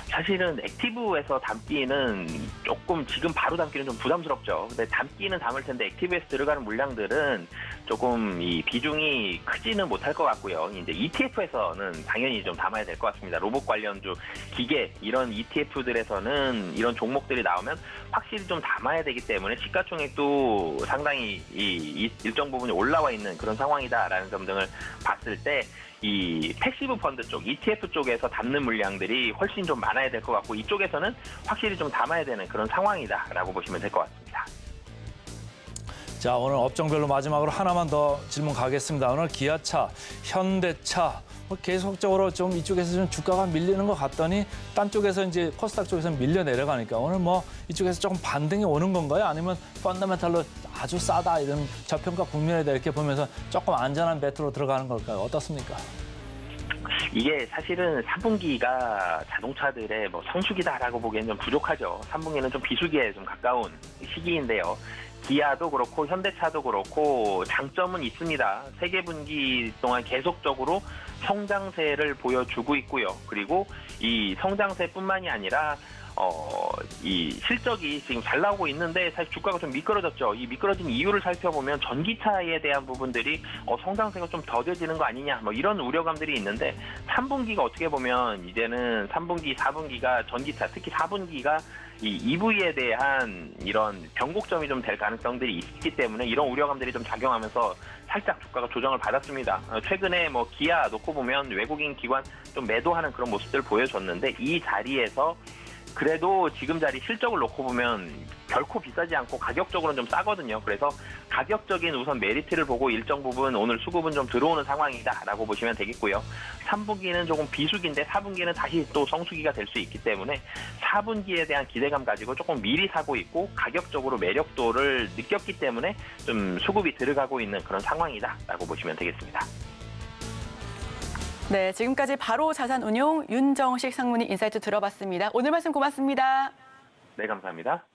Speaker 4: 사실은 액티브에서 담기는 조금 지금 바로 담기는 좀 부담스럽죠. 근데 담기는 담을 텐데 액티브에서 들어가는 물량들은 조금 이 비중이 크지는 못할 것 같고요. 이제 ETF에서는 당연히 좀 담아야 될 것 같습니다. 로봇 관련주, 기계 이런 ETF들에서는 이런 종목들이 나오면 확실히 좀 담아야 되기 때문에 시가총액도 상당히 이 일정 부분이 올라와 있는 그런 상황이다라는 점 등을 봤을 때 이 패시브 펀드 쪽, ETF 쪽에서 담는 물량들이 훨씬 좀 많아야 될 것 같고 이쪽에서는 확실히 좀 담아야 되는 그런 상황이다라고 보시면 될 것 같습니다.
Speaker 2: 자, 오늘 업종별로 마지막으로 하나만 더 질문 가겠습니다. 오늘 기아차, 현대차 뭐 계속적으로 좀 이쪽에서 좀 주가가 밀리는 것 같더니 딴 쪽에서 이제 코스닥 쪽에서 밀려 내려가니까 오늘 뭐 이쪽에서 조금 반등이 오는 건가요? 아니면 펀더멘탈로 아주 싸다 이런 저평가 국면에 대해 이렇게 보면서 조금 안전한 배트로 들어가는 걸까요? 어떻습니까?
Speaker 4: 이게 사실은 3분기가 자동차들의 뭐 성수기다라고 보기에는 좀 부족하죠. 3분기는 좀 비수기에 좀 가까운 시기인데요. 기아도 그렇고 현대차도 그렇고 장점은 있습니다. 세계 분기 동안 계속적으로 성장세를 보여주고 있고요. 그리고 이 성장세뿐만이 아니라 이 실적이 지금 잘 나오고 있는데 사실 주가가 좀 미끄러졌죠. 이 미끄러진 이유를 살펴보면 전기차에 대한 부분들이 성장세가 좀 더뎌지는 거 아니냐 뭐 이런 우려감들이 있는데 3분기가 어떻게 보면 이제는 3분기, 4분기가 전기차 특히 4분기가 이 EV에 대한 이런 변곡점이 좀 될 가능성들이 있기 때문에 이런 우려감들이 좀 작용하면서 살짝 주가가 조정을 받았습니다. 최근에 뭐 기아 놓고 보면 외국인 기관 좀 매도하는 그런 모습들 보여줬는데 이 자리에서 그래도 지금 자리 실적을 놓고 보면 결코 비싸지 않고 가격적으로는 좀 싸거든요. 그래서 가격적인 우선 메리트를 보고 일정 부분 오늘 수급은 좀 들어오는 상황이다라고 보시면 되겠고요. 3분기는 조금 비수기인데 4분기는 다시 또 성수기가 될 수 있기 때문에 4분기에 대한 기대감 가지고 조금 미리 사고 있고 가격적으로 매력도를 느꼈기 때문에 좀 수급이 들어가고 있는 그런 상황이다라고 보시면 되겠습니다.
Speaker 3: 네, 지금까지 바로 자산운용 윤정식 상무님 인사이트 들어봤습니다. 오늘 말씀 고맙습니다.
Speaker 4: 네, 감사합니다.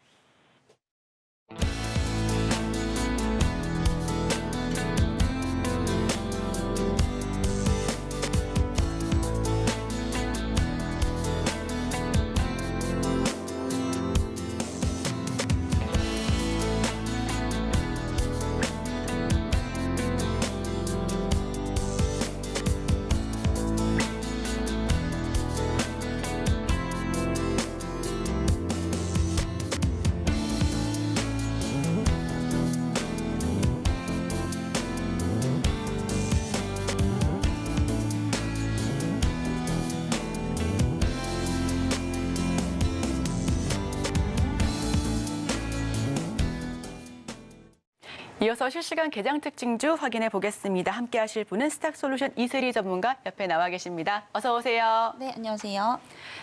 Speaker 3: 이어서 실시간 개장 특징주 확인해 보겠습니다. 함께 하실 분은 스탁솔루션 이슬희 전문가 옆에 나와 계십니다. 어서 오세요.
Speaker 5: 네, 안녕하세요.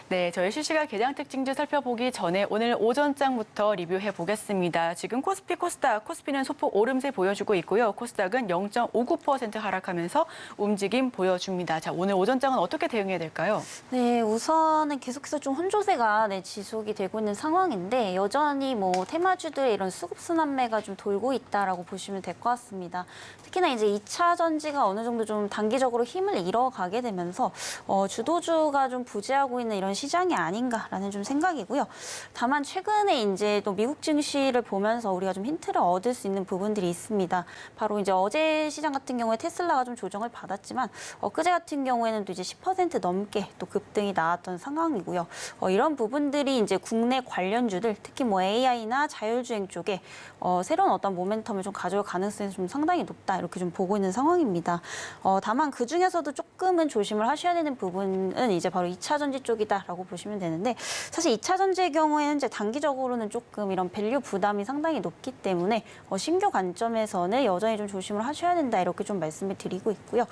Speaker 3: 네, 저희 실시간 개장 특징주 살펴보기 전에 오늘 오전장부터 리뷰해 보겠습니다. 지금 코스피, 코스닥, 코스피는 소폭 오름세 보여주고 있고요. 코스닥은 0.59% 하락하면서 움직임 보여줍니다. 자, 오늘 오전장은 어떻게 대응해야 될까요?
Speaker 5: 네, 우선은 계속해서 좀 혼조세가 지속이 되고 있는 상황인데 여전히 뭐 테마주들의 이런 수급 순환매가 좀 돌고 있다라고 보시면 될 것 같습니다. 특히나 이제 2차 전지가 어느 정도 좀 단기적으로 힘을 잃어가게 되면서 주도주가 좀 부재하고 있는 이런 시장이 아닌가라는 좀 생각이고요. 다만 최근에 이제 또 미국 증시를 보면서 우리가 좀 힌트를 얻을 수 있는 부분들이 있습니다. 바로 이제 어제 시장 같은 경우에 테슬라가 좀 조정을 받았지만 엊그제 같은 경우에는 또 이제 10% 넘게 또 급등이 나왔던 상황이고요. 이런 부분들이 이제 국내 관련주들 특히 뭐 AI나 자율주행 쪽에 새로운 어떤 모멘텀을 좀 가져올 가능성이 좀 상당히 높다 이렇게 좀 보고 있는 상황입니다. 다만 그 중에서도 조금은 조심을 하셔야 되는 부분은 이제 바로 2차 전지 쪽이다라고 보시면 되는데 사실 2차 전지의 경우에는 이제 단기적으로는 조금 이런 밸류 부담이 상당히 높기 때문에 신규 관점에서는 여전히 좀 조심을 하셔야 된다 이렇게 좀 말씀을 드리고 있고요.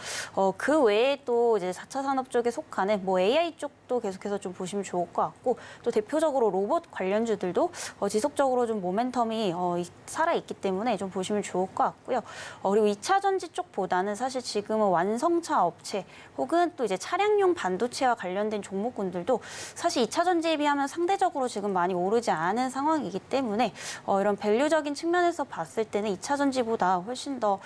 Speaker 5: 그 외에 또 이제 4차 산업 쪽에 속하는 뭐 AI 쪽도 계속해서 좀 보시면 좋을 것 같고 또 대표적으로 로봇 관련주들도 지속적으로 좀 모멘텀이 살아있기 때문에 좀 보시면 좋을 것 같고요. 그리고 2차 전지 쪽보다는 사실 지금은 완성차 업체 혹은 또 이제 차량용 반도체와 관련된 종목군들도 사실 2차 전지에 비하면 상대적으로 지금 많이 오르지 않은 상황이기 때문에 이런 밸류적인 측면에서 봤을 때는 2차 전지보다 훨씬 더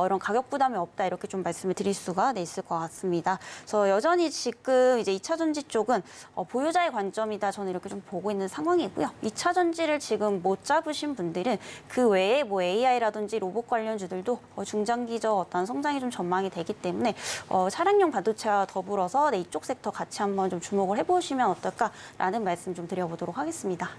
Speaker 5: 이런 가격 부담이 없다 이렇게 좀 말씀을 드릴 수가 있을 것 같습니다. 그래서 여전히 지금 이제 2차 전지 쪽은 보유자의 관점이다 저는 이렇게 좀 보고 있는 상황이고요. 2차 전지를 지금 못 잡으신 분들은 그 외에 뭐 AI라든지 로봇 관련주들도 중장기적 어떤 성장이 좀 전망이 되기 때문에 차량용 반도체와 더불어서 이쪽 섹터 같이 한번 좀 주목을 해보시면 어떨까라는 말씀 좀 드려보도록 하겠습니다.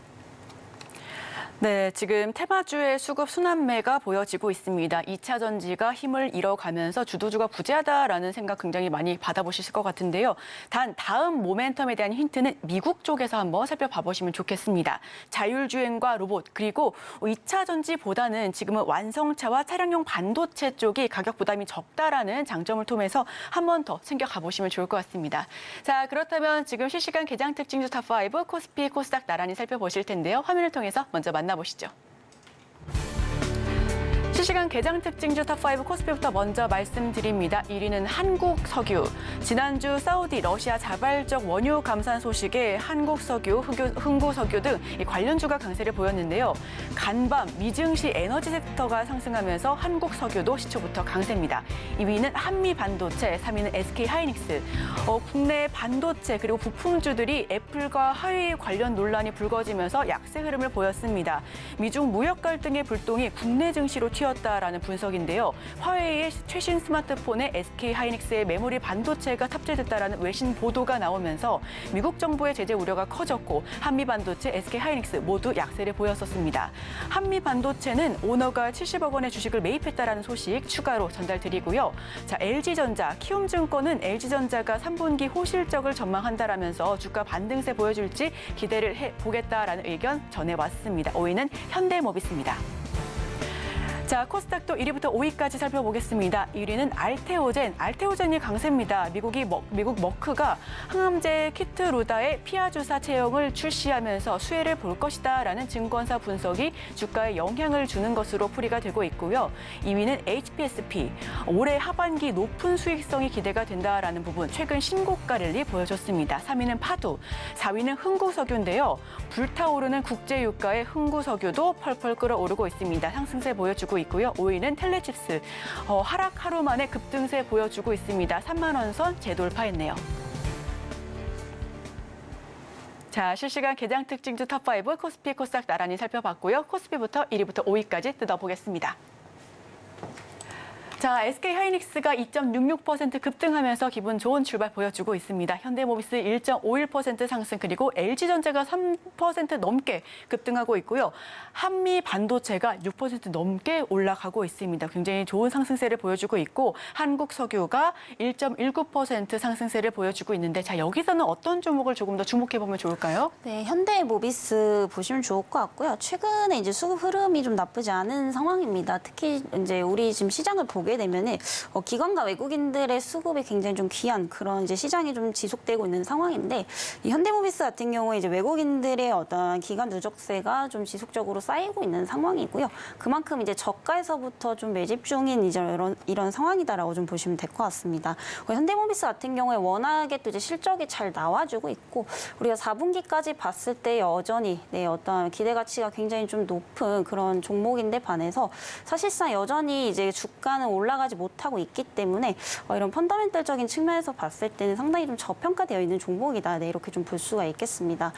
Speaker 3: 네, 지금 테마주의 수급 순환매가 보여지고 있습니다. 2차 전지가 힘을 잃어가면서 주도주가 부재하다라는 생각 굉장히 많이 받아보실 것 같은데요. 단 다음 모멘텀에 대한 힌트는 미국 쪽에서 한번 살펴봐 보시면 좋겠습니다. 자율주행과 로봇 그리고 2차 전지보다는 지금은 완성차와 차량용 반도체 쪽이 가격 부담이 적다라는 장점을 통해서 한 번 더 챙겨가 보시면 좋을 것 같습니다. 자, 그렇다면 지금 실시간 개장 특징주 탑5 코스피, 코스닥 나란히 살펴보실 텐데요. 화면을 통해서 먼저 만나보시죠. 실시간 개장 특징주 탑5 코스피부터 먼저 말씀드립니다. 1위는 한국석유. 지난주 사우디, 러시아 자발적 원유 감산 소식에 한국석유, 흥구석유 등 관련주가 강세를 보였는데요. 간밤, 미증시 에너지 섹터가 상승하면서 한국석유도 시초부터 강세입니다. 2위는 한미반도체, 3위는 SK하이닉스. 국내 반도체 그리고 부품주들이 애플과 화웨이 관련 논란이 불거지면서 약세 흐름을 보였습니다. 미중 무역 갈등의 불똥이 국내 증시로 튀었다라는 분석인데요. 화웨이의 최신 스마트폰에 SK하이닉스의 메모리 반도체가 탑재됐다라는 외신 보도가 나오면서 미국 정부의 제재 우려가 커졌고 한미반도체, SK하이닉스 모두 약세를 보였었습니다. 한미반도체는 오너가 70억 원의 주식을 매입했다라는 소식 추가로 전달드리고요. 자, LG전자, 키움증권은 LG전자가 3분기 호실적을 전망한다라면서 주가 반등세 보여줄지 기대를 해보겠다라는 의견 전해왔습니다. 5위는 현대모비스입니다. 자, 코스닥도 1위부터 5위까지 살펴보겠습니다. 1위는 알테오젠. 알테오젠이 강세입니다. 미국 머크가 항암제 키트루다의 피하 주사 체형을 출시하면서 수혜를 볼 것이다라는 증권사 분석이 주가에 영향을 주는 것으로 풀이가 되고 있고요. 2위는 HPSP. 올해 하반기 높은 수익성이 기대가 된다라는 부분 최근 신고가 랠리 보여줬습니다. 3위는 파두. 4위는 흥구석유인데요. 불타오르는 국제유가의 흥구석유도 펄펄 끓어오르고 있습니다. 상승세 보여주고 있고요. 5위는 텔레칩스. 하락 하루 만에 급등세 보여주고 있습니다. 3만 원 선 재돌파했네요. 자, 실시간 개장 특징주 탑5 코스피, 코스닥 나란히 살펴봤고요. 코스피부터 1위부터 5위까지 뜯어보겠습니다. 자, SK하이닉스가 2.66% 급등하면서 기분 좋은 출발 보여주고 있습니다. 현대모비스 1.51% 상승 그리고 LG전자가 3% 넘게 급등하고 있고요. 한미반도체가 6% 넘게 올라가고 있습니다. 굉장히 좋은 상승세를 보여주고 있고 한국석유가 1.19% 상승세를 보여주고 있는데 자, 여기서는 어떤 종목을 조금 더 주목해보면 좋을까요?
Speaker 5: 네, 현대모비스 보시면 좋을 것 같고요. 최근에 이제 수급 흐름이 좀 나쁘지 않은 상황입니다. 특히 이제 우리 지금 시장을 보게 되면은 기관과 외국인들의 수급이 굉장히 좀 귀한 그런 이제 시장이 좀 지속되고 있는 상황인데 이 현대모비스 같은 경우에 이제 외국인들의 어떤 기관 누적세가 좀 지속적으로 쌓이고 있는 상황이고요. 그만큼 이제 저가에서부터 좀 매집 중인 이제 이런 상황이다라고 좀 보시면 될 것 같습니다. 현대모비스 같은 경우에 워낙에 또 이제 실적이 잘 나와주고 있고 우리가 4분기까지 봤을 때 여전히 어떤 기대 가치가 굉장히 좀 높은 그런 종목인데 반해서 사실상 여전히 이제 주가는 올라가지 못하고 있기 때문에 이런 펀더멘털적인 측면에서 봤을 때는 상당히 좀 저평가되어 있는 종목이다. 네, 이렇게 좀 볼 수가 있겠습니다.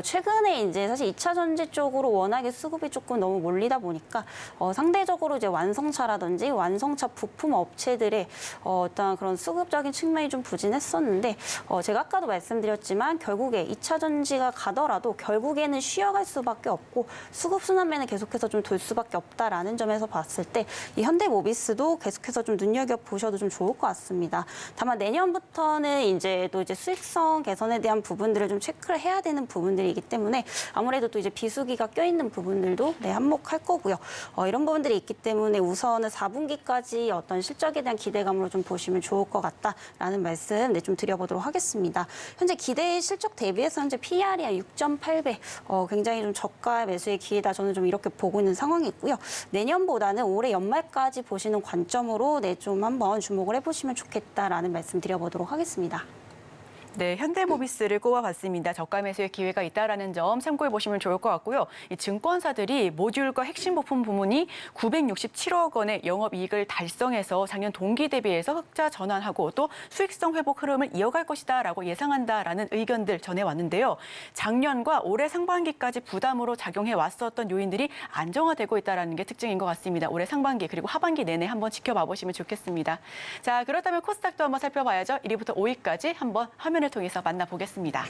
Speaker 5: 최근에 이제 사실 2차 전지 쪽으로 워낙에 수급이 조금 너무 몰리다 보니까 상대적으로 이제 완성차라든지 완성차 부품 업체들의 어떤 그런 수급적인 측면이 좀 부진했었는데 제가 아까도 말씀드렸지만 결국에 2차 전지가 가더라도 결국에는 쉬어갈 수밖에 없고 수급 순환매는 계속해서 좀 돌 수밖에 없다라는 점에서 봤을 때 이 현대모비스도 계속해서 좀 눈여겨 보셔도 좀 좋을 것 같습니다. 다만 내년부터는 이제 또 이제 수익성 개선에 대한 부분들을 좀 체크를 해야 되는 부분들이기 때문에 아무래도 또 이제 비수기가 껴있는 부분들도 네, 한몫할 거고요. 이런 부분들이 있기 때문에 우선은 4분기까지 어떤 실적에 대한 기대감으로 좀 보시면 좋을 것 같다라는 말씀 네, 좀 드려보도록 하겠습니다. 현재 기대 실적 대비해서 현재 PER이 6.8배, 굉장히 좀 저가 매수의 기회다. 저는 좀 이렇게 보고 있는 상황이고요. 내년보다는 올해 연말까지 보시는 관점으로 네, 좀 한번 주목을 해보시면 좋겠다라는 말씀 드려보도록 하겠습니다.
Speaker 3: 네, 현대모비스를 꼽아봤습니다. 저가 매수의 기회가 있다라는 점 참고해 보시면 좋을 것 같고요. 이 증권사들이 모듈과 핵심 부품 부문이 967억 원의 영업이익을 달성해서 작년 동기 대비해서 흑자 전환하고 또 수익성 회복 흐름을 이어갈 것이다라고 예상한다라는 의견들 전해왔는데요. 작년과 올해 상반기까지 부담으로 작용해 왔었던 요인들이 안정화되고 있다는 게 특징인 것 같습니다. 올해 상반기 그리고 하반기 내내 한번 지켜봐 보시면 좋겠습니다. 자, 그렇다면 코스닥도 한번 살펴봐야죠. 1위부터 5위까지 한번 화면을 통해서 만나보겠습니다.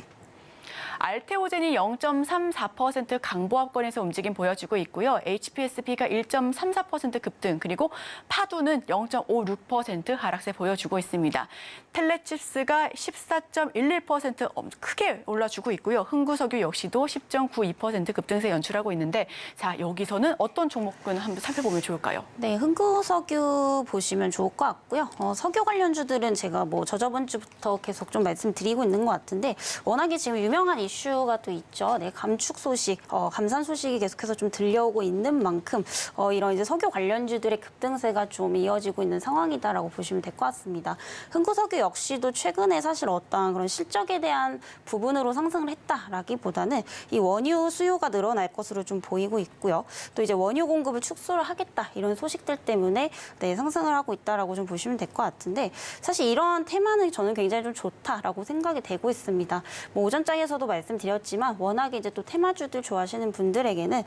Speaker 3: 알테오젠이 0.34% 강보합권에서 움직임 보여주고 있고요. HPSB가 1.34% 급등, 그리고 파도는 0.56% 하락세 보여주고 있습니다. 텔레칩스가 14.11% 크게 올라주고 있고요. 흥구석유 역시도 10.92% 급등세 연출하고 있는데, 자, 여기서는 어떤 종목군 한번 살펴보면 좋을까요?
Speaker 5: 네, 흥구석유 보시면 좋을 것 같고요. 석유 관련주들은 제가 뭐 저저번 주부터 계속 좀 말씀드리고 있는 것 같은데 워낙에 지금 유명한 이슈가 또 있죠. 네, 감축 소식, 감산 소식이 계속해서 좀 들려오고 있는 만큼 이런 이제 석유 관련주들의 급등세가 좀 이어지고 있는 상황이다라고 보시면 될 것 같습니다. 흥구석유 역시도 최근에 사실 어떠한 그런 실적에 대한 부분으로 상승을 했다라기보다는 이 원유 수요가 늘어날 것으로 좀 보이고 있고요. 또 이제 원유 공급을 축소를 하겠다 이런 소식들 때문에 네, 상승을 하고 있다라고 좀 보시면 될 것 같은데 사실 이런 테마는 저는 굉장히 좀 좋다라고 생각이 되고 있습니다. 뭐 오전장에서도 말씀드렸지만 워낙에 이제 또 테마주들 좋아하시는 분들에게는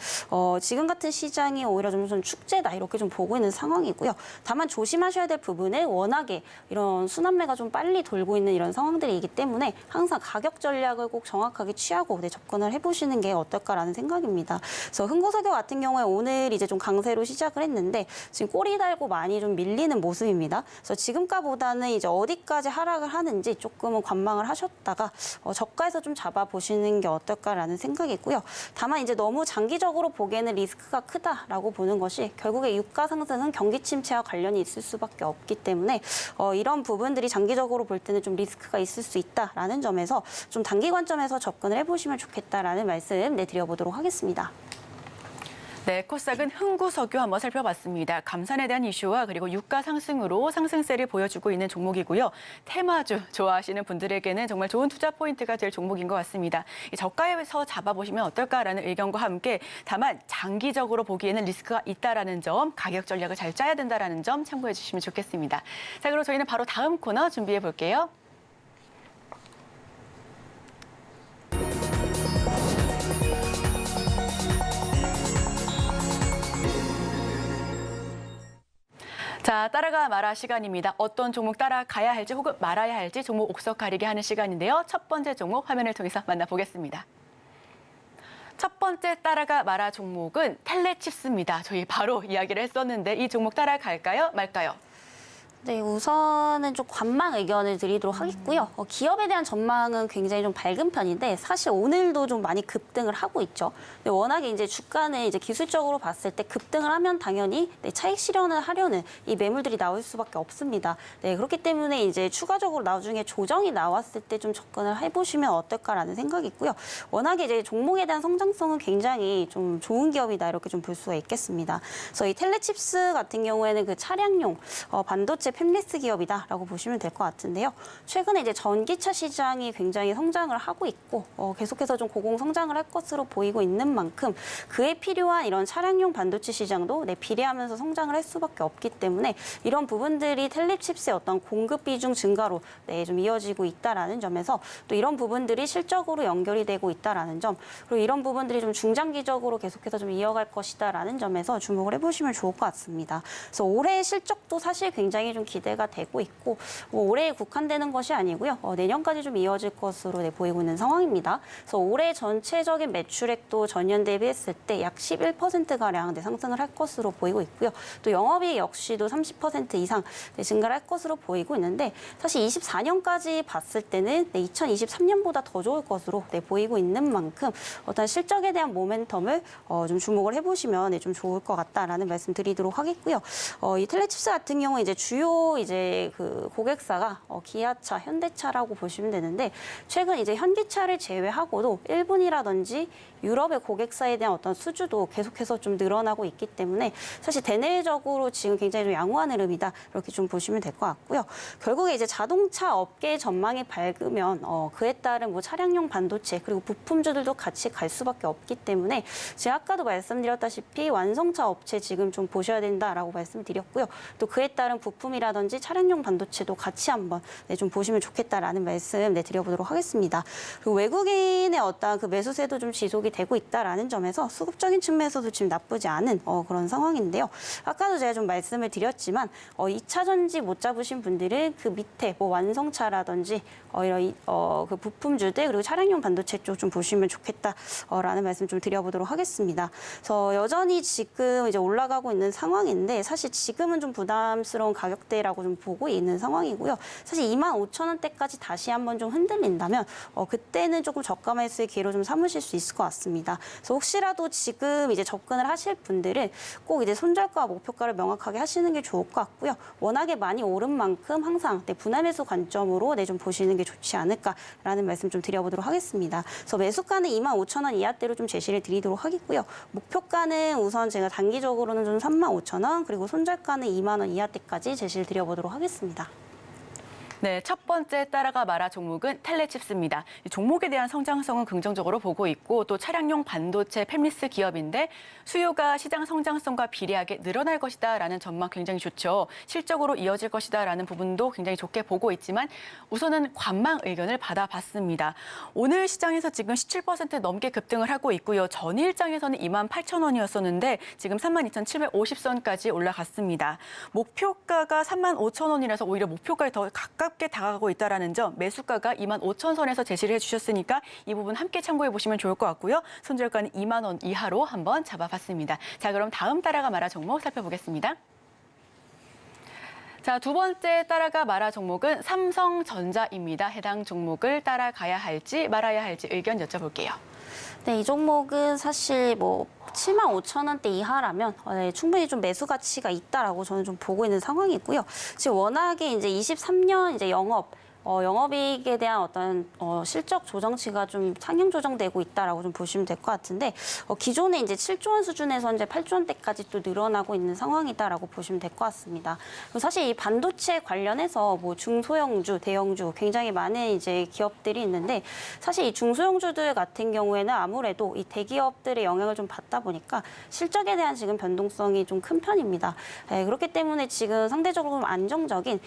Speaker 5: 지금 같은 시장이 오히려 좀 축제다 이렇게 좀 보고 있는 상황이고요. 다만 조심하셔야 될 부분은 워낙에 이런 순환매가 좀 빨리 돌고 있는 이런 상황들이기 때문에 항상 가격 전략을 꼭 정확하게 취하고 네, 접근을 해보시는 게 어떨까라는 생각입니다. 그래서 흥구석유 같은 경우에 오늘 이제 좀 강세로 시작을 했는데 지금 꼬리 달고 많이 좀 밀리는 모습입니다. 그래서 지금가보다는 이제 어디까지 하락을 하는지 조금은 관망을 하셨다가 저가에서 좀 잡아보시는 게 어떨까라는 생각이고요. 다만 이제 너무 장기적으로 보기에는 리스크가 크다라고 보는 것이 결국에 유가 상승은 경기 침체와 관련이 있을 수밖에 없기 때문에 이런 부분들이 장기적으로 볼 때는 좀 리스크가 있을 수 있다라는 점에서 좀 단기 관점에서 접근을 해보시면 좋겠다라는 말씀 드려보도록 하겠습니다.
Speaker 3: 네, 코스닥은 흥구석유 한번 살펴봤습니다. 감산에 대한 이슈와 그리고 유가 상승으로 상승세를 보여주고 있는 종목이고요. 테마주 좋아하시는 분들에게는 정말 좋은 투자 포인트가 될 종목인 것 같습니다. 저가에서 잡아보시면 어떨까라는 의견과 함께 다만 장기적으로 보기에는 리스크가 있다라는 점, 가격 전략을 잘 짜야 된다라는 점 참고해 주시면 좋겠습니다. 자, 그럼 저희는 바로 다음 코너 준비해 볼게요. 자, 따라가 말아 시간입니다. 어떤 종목 따라가야 할지 혹은 말아야 할지 종목 옥석 가리게 하는 시간인데요. 첫 번째 종목 화면을 통해서 만나보겠습니다. 첫 번째 따라가 말아 종목은 텔레칩스입니다. 저희 바로 이야기를 했었는데 이 종목 따라갈까요? 말까요?
Speaker 5: 네, 우선은 좀 관망 의견을 드리도록 하겠고요. 기업에 대한 전망은 굉장히 좀 밝은 편인데 사실 오늘도 좀 많이 급등을 하고 있죠. 근데 워낙에 이제 주가는 이제 기술적으로 봤을 때 급등을 하면 당연히 네, 차익 실현을 하려는 이 매물들이 나올 수밖에 없습니다. 네, 그렇기 때문에 이제 추가적으로 나중에 조정이 나왔을 때 좀 접근을 해보시면 어떨까라는 생각이 있고요. 워낙에 이제 종목에 대한 성장성은 굉장히 좀 좋은 기업이다 이렇게 좀 볼 수가 있겠습니다. 그래서 이 텔레칩스 같은 경우에는 그 차량용 반도체 반도체 팹리스 기업이다라고 보시면 될 것 같은데요. 최근에 이제 전기차 시장이 굉장히 성장을 하고 있고 계속해서 좀 고공 성장을 할 것으로 보이고 있는 만큼 그에 필요한 이런 차량용 반도체 시장도 비례하면서 성장을 할 수밖에 없기 때문에 이런 부분들이 텔레 칩스의 어떤 공급 비중 증가로 좀 이어지고 있다라는 점에서 또 이런 부분들이 실적으로 연결이 되고 있다라는 점, 그리고 이런 부분들이 좀 중장기적으로 계속해서 좀 이어갈 것이다라는 점에서 주목을 해보시면 좋을 것 같습니다. 그래서 올해 실적도 사실 굉장히 좀 기대가 되고 있고 올해에 국한되는 것이 아니고요. 내년까지 좀 이어질 것으로 보이고 있는 상황입니다. 그래서 올해 전체적인 매출액도 전년 대비했을 때 약 11%가량 상승을 할 것으로 보이고 있고요. 또 영업이익 역시도 30% 이상 증가를 할 것으로 보이고 있는데 사실 24년까지 봤을 때는 2023년보다 더 좋을 것으로 보이고 있는 만큼 어떤 실적에 대한 모멘텀을 좀 주목을 해보시면 좀 좋을 것 같다라는 말씀 드리도록 하겠고요. 이 텔레칩스 같은 경우 이제 주요 그 고객사가 기아차, 현대차라고 보시면 되는데 최근 이제 현기차를 제외하고도 일본이라든지 유럽의 고객사에 대한 어떤 수주도 계속해서 좀 늘어나고 있기 때문에 사실 대내적으로 지금 굉장히 좀 양호한 흐름이다 이렇게 좀 보시면 될 것 같고요. 결국에 이제 자동차 업계 전망이 밝으면 그에 따른 뭐 차량용 반도체 그리고 부품주들도 같이 갈 수밖에 없기 때문에 제가 아까도 말씀드렸다시피 완성차 업체 지금 좀 보셔야 된다라고 말씀드렸고요. 또 그에 따른 부품이라든지 차량용 반도체도 같이 한번 좀 보시면 좋겠다라는 말씀 드려보도록 하겠습니다. 그리고 외국인의 어떤 그 매수세도 좀 지속이 되고 있다라는 점에서 수급적인 측면에서도 지금 나쁘지 않은 그런 상황인데요. 아까도 제가 좀 말씀을 드렸지만 2차 전지 못 잡으신 분들은 그 밑에 뭐 완성차라든지 이런 그 부품주들 그리고 차량용 반도체 쪽 좀 보시면 좋겠다라는 말씀 좀 드려보도록 하겠습니다. 그래서 여전히 지금 이제 올라가고 있는 상황인데 사실 지금은 좀 부담스러운 가격대라고 좀 보고 있는 상황이고요. 사실 25,000원대까지 다시 한번 좀 흔들린다면 그때는 조금 저가 매수의 기회로 좀 삼으실 수 있을 것 같습니다. 그래서 혹시라도 지금 이제 접근을 하실 분들은 꼭 이제 손절가 목표가를 명확하게 하시는 게 좋을 것 같고요. 워낙에 많이 오른 만큼 항상 분할 매수 관점으로 좀 보시는 게 좋지 않을까라는 말씀 좀 드려보도록 하겠습니다. 그래서 매수가는 25,000원 이하대로 좀 제시를 드리도록 하겠고요. 목표가는 우선 제가 단기적으로는 좀 35,000원 그리고 손절가는 2만 원 이하대까지 제시를 드려보도록 하겠습니다.
Speaker 3: 네, 첫 번째 따라가 마라 종목은 텔레칩스입니다. 이 종목에 대한 성장성은 긍정적으로 보고 있고 또 차량용 반도체 팹리스 기업인데 수요가 시장 성장성과 비례하게 늘어날 것이다라는 전망 굉장히 좋죠. 실적으로 이어질 것이다라는 부분도 굉장히 좋게 보고 있지만 우선은 관망 의견을 받아봤습니다. 오늘 시장에서 지금 17% 넘게 급등을 하고 있고요. 전일장에서는 28,000원이었었는데 지금 32,750선까지 올라갔습니다. 목표가가 35,000원이라서 오히려 목표가에 더 가깝게 다가가고 있다는 점, 매수가가 25,000선에서 제시를 해주셨으니까 이 부분 함께 참고해 보시면 좋을 것 같고요. 손절가는 2만 원 이하로 한번 잡아봤습니다. 자, 그럼 다음 따라가 마라 종목 살펴보겠습니다. 자, 두 번째 따라가 마라 종목은 삼성전자입니다. 해당 종목을 따라가야 할지 말아야 할지 의견 여쭤볼게요.
Speaker 5: 네, 이 종목은 사실 75,000원대 이하라면 충분히 좀 매수 가치가 있다라고 저는 좀 보고 있는 상황이고요. 지금 워낙에 이제 23년 이제 영업이익에 대한 어떤 실적 조정치가 좀 상향 조정되고 있다라고 좀 보시면 될 것 같은데 기존에 이제 7조 원 수준에서 이제 8조 원대까지 또 늘어나고 있는 상황이다라고 보시면 될 것 같습니다. 그리고 사실 이 반도체 관련해서 중소형주, 대형주 굉장히 많은 이제 기업들이 있는데 사실 이 중소형주들 같은 경우에는 아무래도 이 대기업들의 영향을 좀 받다 보니까 실적에 대한 지금 변동성이 좀 큰 편입니다. 그렇기 때문에 지금 상대적으로 좀 안정적인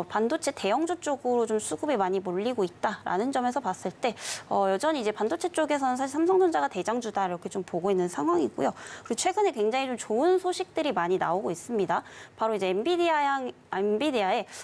Speaker 5: 반도체 대형주 쪽으로 좀 수급이 많이 몰리고 있다라는 점에서 봤을 때 여전히 이제 반도체 쪽에서는 사실 삼성전자가 대장주다 이렇게 좀 보고 있는 상황이고요. 그리고 최근에 굉장히 좀 좋은 소식들이 많이 나오고 있습니다. 바로 이제 엔비디아의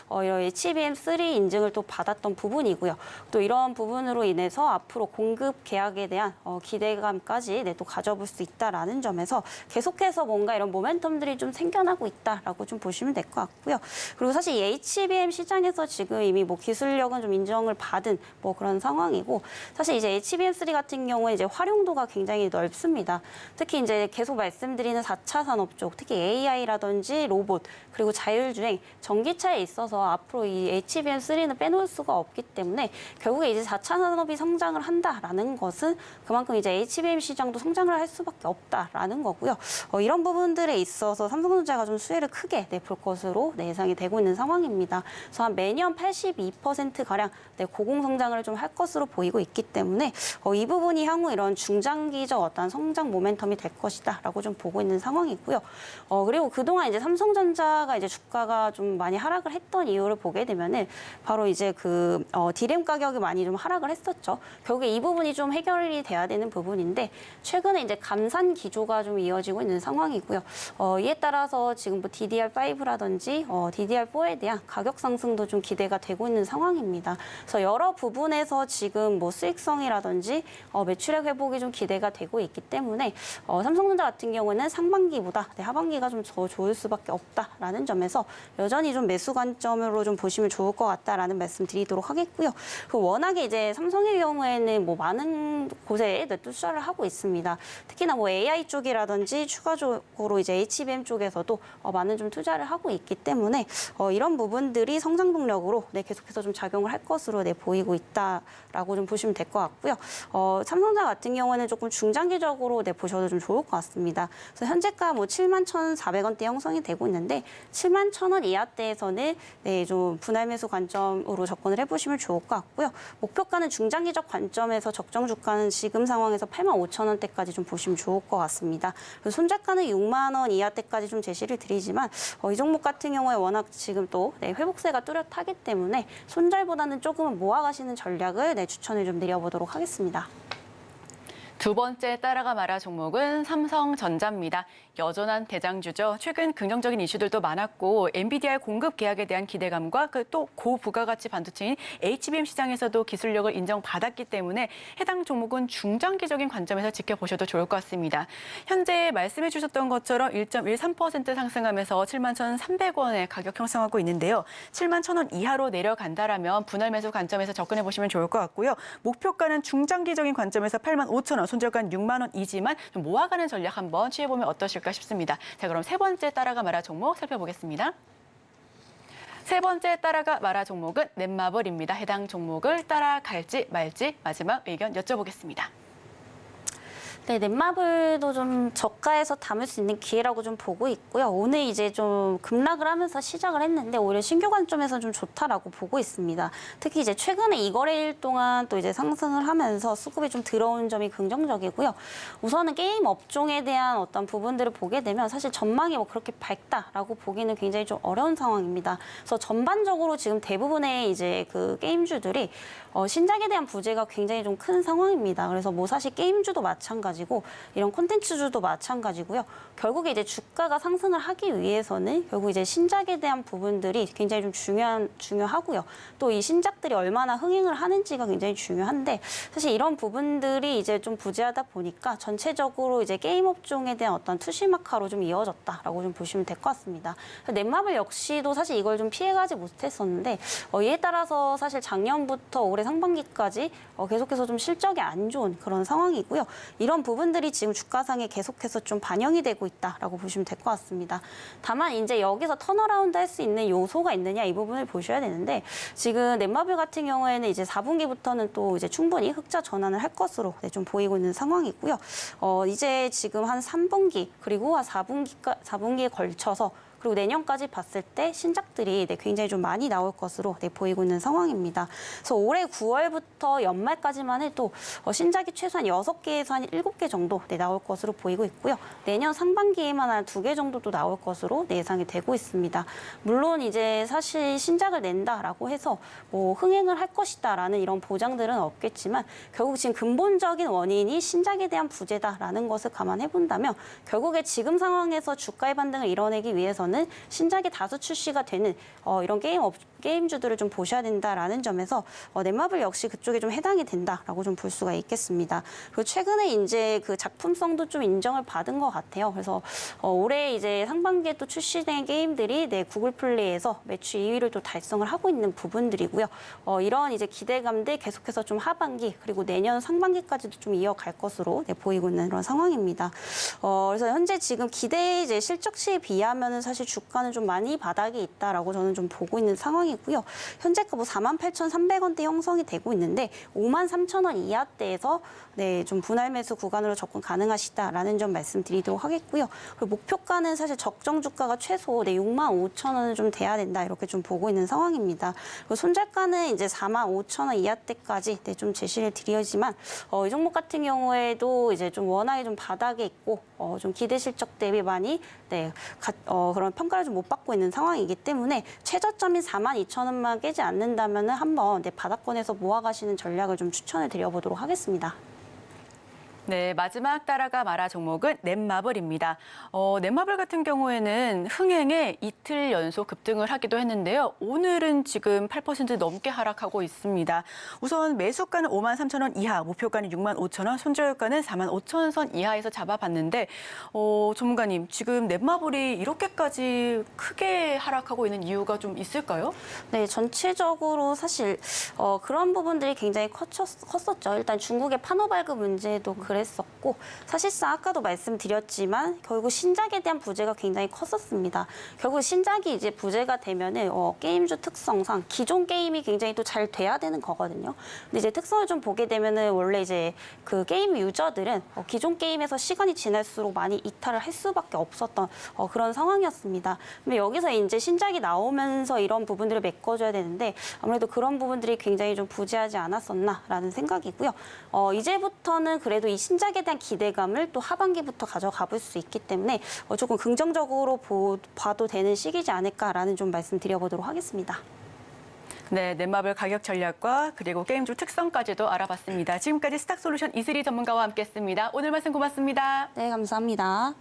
Speaker 5: HBM3 인증을 또 받았던 부분이고요. 또 이런 부분으로 인해서 앞으로 공급 계약에 대한 기대감까지 또 가져볼 수 있다라는 점에서 계속해서 뭔가 이런 모멘텀들이 좀 생겨나고 있다라고 좀 보시면 될 것 같고요. 그리고 사실 이 HBM 시장에서 지금 이미 기술 기술력은 좀 인정을 받은 뭐 그런 상황이고 사실 이제 HBM3 같은 경우에 이제 활용도가 굉장히 넓습니다. 특히 이제 계속 말씀드리는 4차 산업 쪽, 특히 AI라든지 로봇 그리고 자율주행, 전기차에 있어서 앞으로 이 HBM3는 빼놓을 수가 없기 때문에 결국에 이제 4차 산업이 성장을 한다라는 것은 그만큼 이제 HBM 시장도 성장을 할 수밖에 없다라는 거고요. 이런 부분들에 있어서 삼성전자가 좀 수혜를 크게 볼 것으로 예상이 되고 있는 상황입니다. 그래서 한 매년 82%가량 고공 성장을 좀 할 것으로 보이고 있기 때문에 이 부분이 향후 이런 중장기적 어떤 성장 모멘텀이 될 것이다라고 좀 보고 있는 상황이고요. 그리고 그동안 이제 삼성전자가 이제 주가가 좀 많이 하락을 했던 이유를 보게 되면은 바로 이제 그 디램 가격이 많이 좀 하락을 했었죠. 결국에 이 부분이 좀 해결이 돼야 되는 부분인데 최근에 이제 감산 기조가 좀 이어지고 있는 상황이고요. 이에 따라서 지금 뭐 DDR5라든지 DDR4에 대한 가격 상승도 좀 기대가 되고 있는 상황입니다. 그래서 여러 부분에서 지금 뭐 수익성이라든지 매출액 회복이 좀 기대가 되고 있기 때문에 삼성전자 같은 경우는 상반기보다 하반기가 좀 더 좋을 수밖에 없다라는 점에서 여전히 좀 매수 관점으로 좀 보시면 좋을 것 같다라는 말씀 드리도록 하겠고요. 워낙에 이제 삼성의 경우에는 뭐 많은 곳에 투자를 하고 있습니다. 특히나 뭐 AI 쪽이라든지 추가적으로 이제 HBM 쪽에서도 많은 좀 투자를 하고 있기 때문에 이런 부분들이 성장 동력으로 계속해서 좀 작용을 할 것으로 보이고 있다라고 좀 보시면 될 것 같고요. 삼성전자 같은 경우는 조금 중장기적으로 보셔도 좀 좋을 것 같습니다. 그래서 현재가 뭐 71,400원대 형성이 되고 있는데 71,000원 이하대에서는 좀 분할 매수 관점으로 접근을 해보시면 좋을 것 같고요. 목표가는 중장기적 관점에서 적정 주가는 지금 상황에서 85,000원대까지 좀 보시면 좋을 것 같습니다. 그래서 손절가는 6만 원 이하대까지 좀 제시를 드리지만 이 종목 같은 경우에 워낙 지금 또 회복세가 뚜렷하기 때문에 손절보다는 조금은 모아가시는 전략을 추천을 좀 드려보도록 하겠습니다.
Speaker 3: 두 번째 따라가 말아 종목은 삼성전자입니다. 여전한 대장주죠. 최근 긍정적인 이슈들도 많았고 엔비디아의 공급 계약에 대한 기대감과 또 고부가가치 반도체인 HBM 시장에서도 기술력을 인정받았기 때문에 해당 종목은 중장기적인 관점에서 지켜보셔도 좋을 것 같습니다. 현재 말씀해 주셨던 것처럼 1.13% 상승하면서 71,300원에 가격 형성하고 있는데요. 71,000원 이하로 내려간다라면 분할 매수 관점에서 접근해 보시면 좋을 것 같고요. 목표가는 중장기적인 관점에서 85,000원, 손절가는 6만 원이지만 좀 모아가는 전략 한번 취해보면 어떠실까 싶습니다. 자, 그럼 세 번째 따라가 말아 종목 살펴보겠습니다. 세 번째 따라가 말아 종목은 넷마블입니다. 해당 종목을 따라갈지 말지 마지막 의견 여쭤보겠습니다.
Speaker 5: 네, 넷마블도 좀 저가에서 담을 수 있는 기회라고 좀 보고 있고요. 오늘 이제 좀 급락을 하면서 시작을 했는데 오히려 신규 관점에서 좀 좋다라고 보고 있습니다. 특히 이제 최근에 이 거래일 동안 또 이제 상승을 하면서 수급이 좀 들어온 점이 긍정적이고요. 우선은 게임 업종에 대한 어떤 부분들을 보게 되면 사실 전망이 뭐 그렇게 밝다라고 보기는 굉장히 좀 어려운 상황입니다. 그래서 전반적으로 지금 대부분의 이제 그 게임주들이 신작에 대한 부재가 굉장히 좀 큰 상황입니다. 그래서 뭐 사실 게임주도 마찬가지고 이런 콘텐츠주도 마찬가지고요. 결국에 이제 주가가 상승을 하기 위해서는 결국 이제 신작에 대한 부분들이 굉장히 좀 중요하고요. 또 이 신작들이 얼마나 흥행을 하는지가 굉장히 중요한데 사실 이런 부분들이 이제 좀 부재하다 보니까 전체적으로 이제 게임 업종에 대한 어떤 투시마카로 좀 이어졌다라고 좀 보시면 될 것 같습니다. 넷마블 역시도 사실 이걸 좀 피해가지 못했었는데 이에 따라서 사실 작년부터 올해 상반기까지 계속해서 좀 실적이 안 좋은 그런 상황이고요. 이런 부분들이 지금 주가상에 계속해서 좀 반영이 되고 있다라고 보시면 될 것 같습니다. 다만 이제 여기서 턴어라운드 할 수 있는 요소가 있느냐 이 부분을 보셔야 되는데 지금 넷마블 같은 경우에는 이제 4분기부터는 또 이제 충분히 흑자 전환을 할 것으로 좀 보이고 있는 상황이고요. 이제 지금 한 3분기 그리고 한 4분기에 걸쳐서 그리고 내년까지 봤을 때 신작들이 굉장히 좀 많이 나올 것으로 보이고 있는 상황입니다. 그래서 올해 9월부터 연말까지만 해도 신작이 최소한 6개에서 한 7개 정도 나올 것으로 보이고 있고요. 내년 상반기에만 한 2개 정도도 나올 것으로 예상이 되고 있습니다. 물론 이제 사실 신작을 낸다라고 해서 뭐 흥행을 할 것이다라는 이런 보장들은 없겠지만 결국 지금 근본적인 원인이 신작에 대한 부재다라는 것을 감안해 본다면 결국에 지금 상황에서 주가의 반등을 이뤄내기 위해서는 되면은 신작이 다수 출시가 되는 이런 게임주들을 좀 보셔야 된다라는 점에서 넷마블 역시 그쪽에 좀 해당이 된다라고 좀 볼 수가 있겠습니다. 그리고 최근에 이제 그 작품성도 좀 인정을 받은 것 같아요. 그래서 올해 이제 상반기에 또 출시된 게임들이 구글 플레이에서 매출 2위를 또 달성을 하고 있는 부분들이고요. 이런 이제 기대감들 계속해서 좀 하반기 그리고 내년 상반기까지도 좀 이어갈 것으로 보이고 있는 그런 상황입니다. 그래서 현재 지금 기대 이제 실적치에 비하면은 사실 주가는 좀 많이 바닥에 있다라고 저는 좀 보고 있는 상황이고요. 현재가 뭐 48,300원대 형성이 되고 있는데 53,000원 이하대에서 좀 분할 매수 구간으로 접근 가능하시다라는 점 말씀드리도록 하겠고요. 그리고 목표가는 사실 적정 주가가 최소 65,000원은 좀 돼야 된다 이렇게 좀 보고 있는 상황입니다. 그리고 손절가는 이제 45,000원 이하대까지 좀 제시를 드리지만 이 종목 같은 경우에도 이제 좀 워낙에 좀 바닥에 있고 좀 기대 실적 대비 많이 그런 평가를 좀 못 받고 있는 상황이기 때문에 최저점인 42,000원만 깨지 않는다면은 한번 바닥권에서 모아가시는 전략을 좀 추천을 드려보도록 하겠습니다.
Speaker 3: 네, 마지막 따라가 마라 종목은 넷마블입니다. 넷마블 같은 경우에는 흥행에 이틀 연속 급등을 하기도 했는데요. 오늘은 지금 8% 넘게 하락하고 있습니다. 우선 매수가는 53,000원 이하, 목표가는 65,000원, 손절가는 45,000원 이하에서 잡아봤는데 전문가님, 지금 넷마블이 이렇게까지 크게 하락하고 있는 이유가 좀 있을까요?
Speaker 5: 네, 전체적으로 사실 그런 부분들이 굉장히 컸었죠. 일단 중국의 판호 발급 문제도 그랬었고 사실상 아까도 말씀드렸지만 결국 신작에 대한 부재가 굉장히 컸었습니다. 결국 신작이 이제 부재가 되면은 게임주 특성상 기존 게임이 굉장히 또 잘 돼야 되는 거거든요. 근데 이제 특성을 좀 보게 되면은 원래 이제 그 게임 유저들은 기존 게임에서 시간이 지날수록 많이 이탈을 할 수밖에 없었던 그런 상황이었습니다. 근데 여기서 이제 신작이 나오면서 이런 부분들을 메꿔줘야 되는데 아무래도 그런 부분들이 굉장히 좀 부재하지 않았었나라는 생각이고요. 이제부터는 그래도 이 신작에 대한 기대감을 또 하반기부터 가져가 볼 수 있기 때문에 조금 긍정적으로 봐도 되는 시기지 않을까라는 좀 말씀드려보도록 하겠습니다.
Speaker 3: 네, 넷마블 가격 전략과 그리고 게임주 특성까지도 알아봤습니다. 지금까지 스탁솔루션 이슬이 전문가와 함께했습니다. 오늘 말씀 고맙습니다.
Speaker 5: 네, 감사합니다.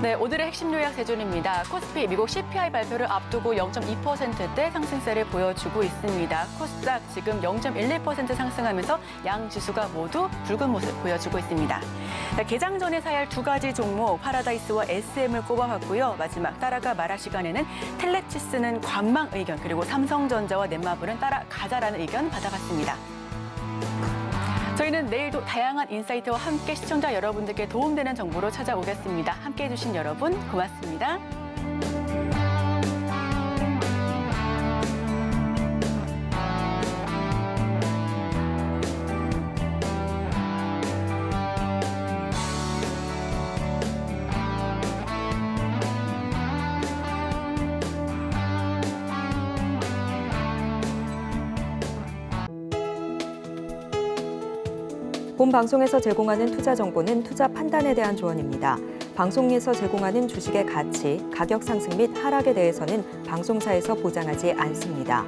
Speaker 3: 네, 오늘의 핵심 요약 세 줄입니다. 코스피 미국 CPI 발표를 앞두고 0.2%대 상승세를 보여주고 있습니다. 코스닥 지금 0.11% 상승하면서 양 지수가 모두 붉은 모습 보여주고 있습니다. 개장 전에 사야 할 두 가지 종목 파라다이스와 SM을 꼽아봤고요. 마지막 따라가 말할 시간에는 텔레치스는 관망 의견 그리고 삼성전자와 넷마블은 따라가자라는 의견 받아봤습니다. 저희는 내일도 다양한 인사이트와 함께 시청자 여러분들께 도움되는 정보로 찾아오겠습니다. 함께해 주신 여러분 고맙습니다.
Speaker 1: 본 방송에서 제공하는 투자 정보는 투자 판단에 대한 조언입니다. 방송에서 제공하는 주식의 가치, 가격 상승 및 하락에 대해서는 방송사에서 보장하지 않습니다.